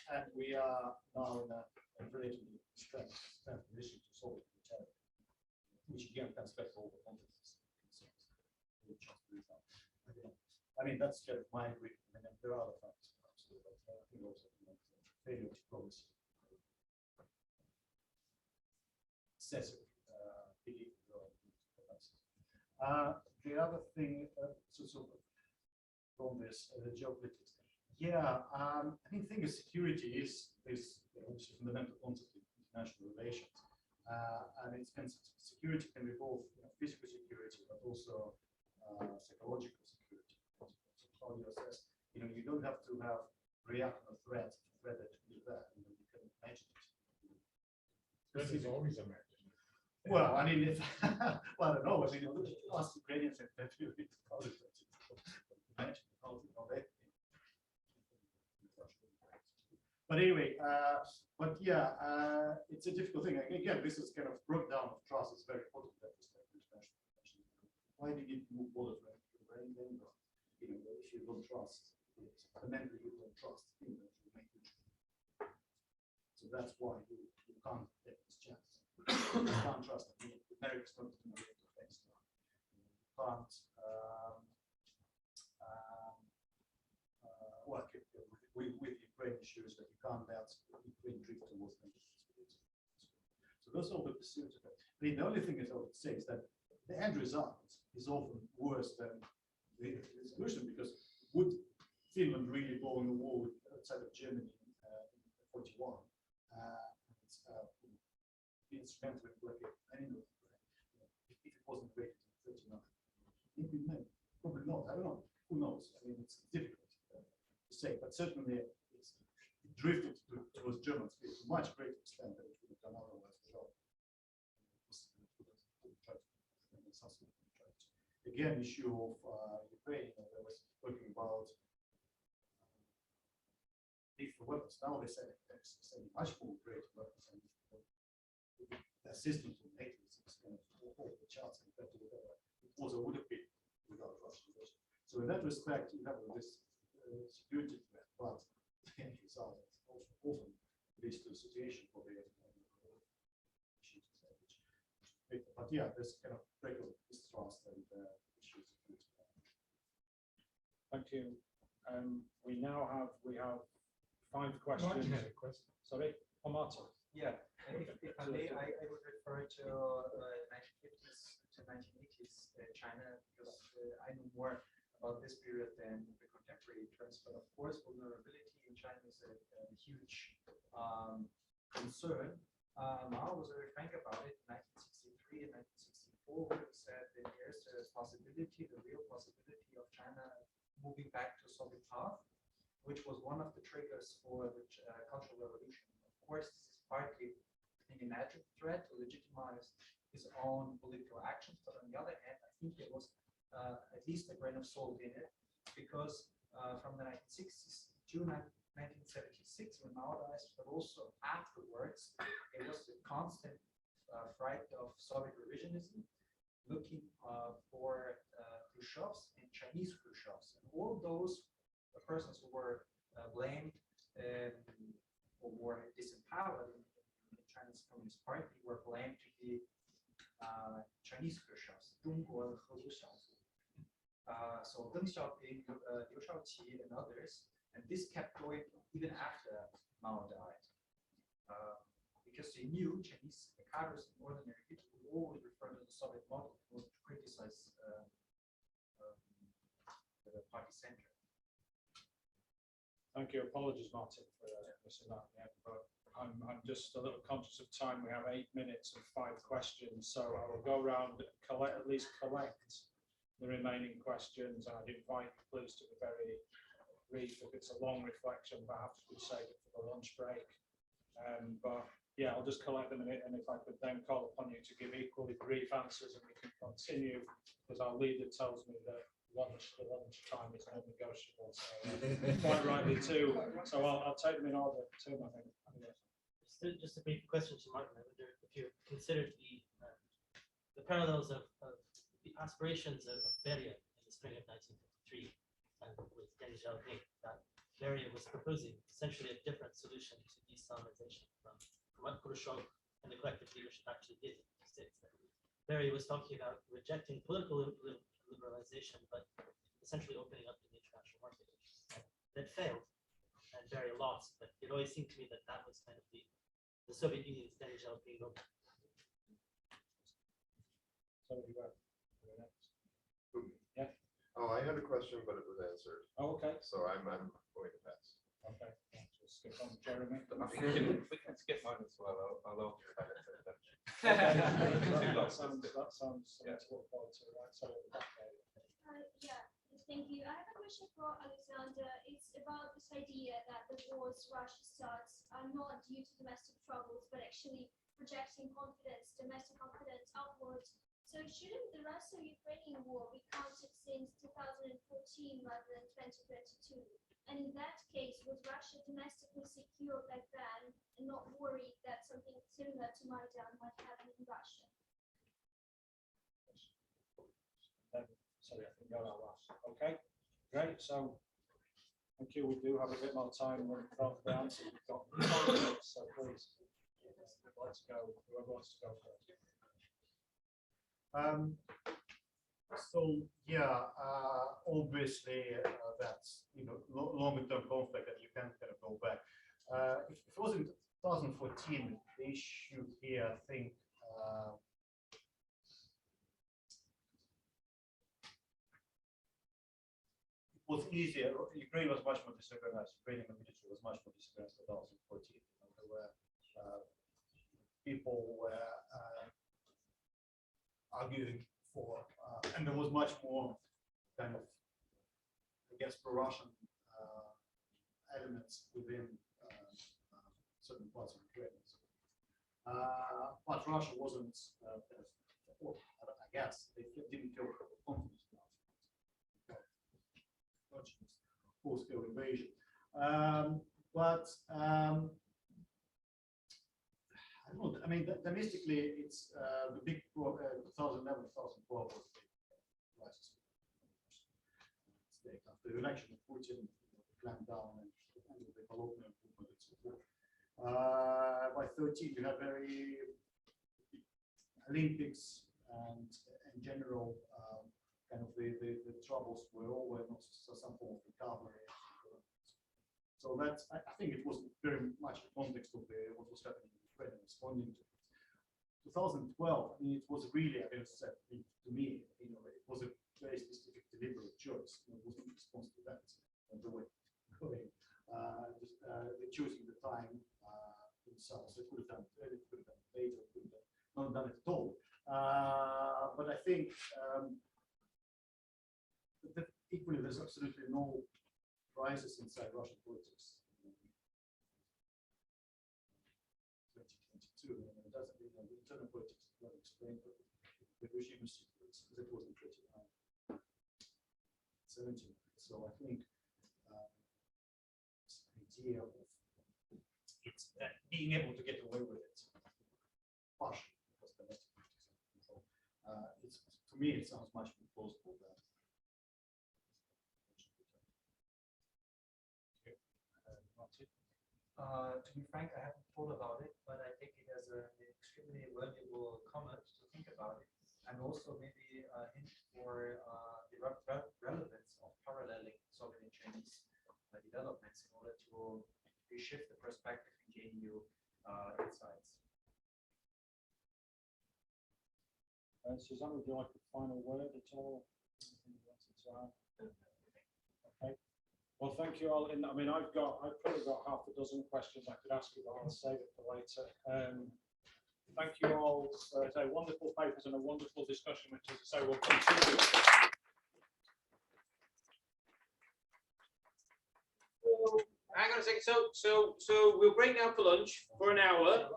And we are now in a relatively strong position to solve it militarily, which again comes back to all the context concerns. I mean, that's kind of my reading. I mean, there are other factors, perhaps, but I think also failure of diplomacy, excessive belief in your own capacity. The other thing, from this geopolitics. Yeah, I think security is fundamental concept in international relations. And security can be both physical security, but also psychological security. So how you assess, you don't have to react to a threat that is there. You can imagine it. Threat is always imagined. Well, I mean, well, I don't know. I mean, ask Ukrainians and how they imagine how they think. But anyway, but yeah, it's a difficult thing. Again, this is kind of breakdown of trust. It's very important in that respect. Why did you move bullets right? If you don't trust, fundamentally you don't trust things that will make you true. So that's why you can't take this chance. You can't trust. I mean, America's not going to make the face now. You can't. With Ukraine issues that you can't let Ukraine drift towards NATO. So those are the pursuits of it. I mean, the only thing I would say is that the end result is often worse than the solution, because would Finland really go in the war outside of Germany in 41? It's instrumental in blocking any of if it wasn't created in 39. Maybe, probably not. I don't know. Who knows? I mean, it's difficult to say, but certainly it drifted towards German speed to much greater extent than it would have done otherwise. Again, issue of Ukraine, I was talking about lethal weapons. Now they say much more great weapons, and the assistance from NATO is kind of all the charts compared to whatever it was or would have been without Russian. So in that respect, you have this security threat, but the end result often leads to a situation for the issues. But yeah, there's kind of break of distrust and issues. Thank you. We have 5 questions. Martin had a question. Sorry, Martin. Yeah, if I may, I would refer to 1950s to 1980s China, because I know more about this period than the contemporary trends. But of course, vulnerability in China is a huge concern. Mao was very frank about it in 1963 and 1964, when he said that there's a possibility, the real possibility of China moving back to a Soviet path, which was one of the triggers for the Cultural Revolution. Of course, this is partly an imagined threat to legitimize his own political actions, but on the other hand, I think there was at least a grain of salt in it, because from the 1960s to 1976, when Mao died, but also afterwards, there was a constant fright of Soviet revisionism, looking Khrushchevs and Chinese Khrushchevs. And all those persons who were blamed or were disempowered in the Chinese Communist Party were blamed to be Chinese Khrushchevs, 中国的合族少数. So Deng Xiaoping, Liu Shaoqi, and others, and this kept going even after Mao died. Because they knew Chinese cadres and ordinary people would always refer to the Soviet model to criticize the party center. Thank you. Apologies, Martin, for missing that. Yeah, but I'm just a little conscious of time. We have 8 minutes and 5 questions, so I will go around and at least collect the remaining questions. I'd invite you please to be very brief. If it's a long reflection, perhaps we save it for the lunch break. But yeah, I'll just collect them, and if I could then call upon you to give equally brief answers, and we can continue, because our leader tells me that the lunch time is non-negotiable. So quite rightly too. So I'll take them in order too, I think. Just a brief question to Martin. I wonder if you considered the parallels of the aspirations of Beria in the spring of 1953 and with Deng Xiaoping, that Beria was proposing essentially a different solution to de-Islamization from what Khrushchev and the collective leadership actually did in the States. Beria was talking about rejecting political liberalization, but essentially opening up to the international market. That failed, and Beria lost. But it always seemed to me that that was kind of the Soviet Union's Deng Xiaoping moment. So you were next. Yeah. Oh, I had a question, but it was answered. Oh, okay. So I'm going to pass. Okay. We'll skip on Jeremy. We can skip mine as well. I'll offer that. That sounds something to look forward to, right? So Yeah, thank you. I have a question for Alexander. It's about this idea that the wars Russia starts are not due to domestic troubles, but actually projecting confidence, domestic confidence upwards. So shouldn't the Russo-Ukrainian war be counted since 2014 rather than 2022? And in that case, was Russia domestically secure back then and not worried that something similar to Maidan might happen in Russia? Sorry, I think you're our last. Okay, great. So, thank you. We do have a bit more time than for the answers. We've got 5 minutes, so please, let's go. Whoever wants to go first. So yeah, obviously that's longer term conflict that you can't kind of go back. If it was in 2014, the issue here, I think. It was easier. Ukraine was much more disorganized. Ukrainian military was much more disorganized in 2014. There were people who were arguing for, and there was much more kind of, I guess, pro-Russian elements within certain parts of Ukraine. But Russia wasn't, I guess, they didn't feel confident enough. Full-scale invasion. But I don't know. I mean, domestically, it's the big 2011, 2012 was the big crisis. After the election of Putin, clamped down and the development movement and so forth. By 13, you have very Olympics and in general, kind of the troubles were over, not some form of recovery. So that's, I think it was very much the context of what was happening in Ukraine, responding to it. 2012, I mean, it was really, I guess, to me, it was a very specific, deliberate choice. It wasn't in response to that, the way going. They're choosing the time themselves. They could have done it earlier, could have done it later, could have not done it at all. But I think equally, there's absolutely no crisis inside Russian politics. 2022, and it doesn't, the internal politics is not explained, but the regime secrets, that was in 29, 17. So I think this idea of it's being able to get away with it, partially because domestic politics are control. To me, it sounds much more plausible than To be frank, I haven't thought about it, but I take it as an extremely valuable comment to think about it, and also maybe a hint for the relevance of paralleling Soviet and Chinese developments in order to reshift the perspective and gain new insights. Susanne, would you like a final word at all? Anything you wanted to add? Okay. Well, thank you all. I mean, I've probably got half a dozen questions I could ask you, but I'll save it for later. Thank you all for wonderful papers and a wonderful discussion, which, as I say, will continue. Hang on a second. So we'll break now for lunch for an hour.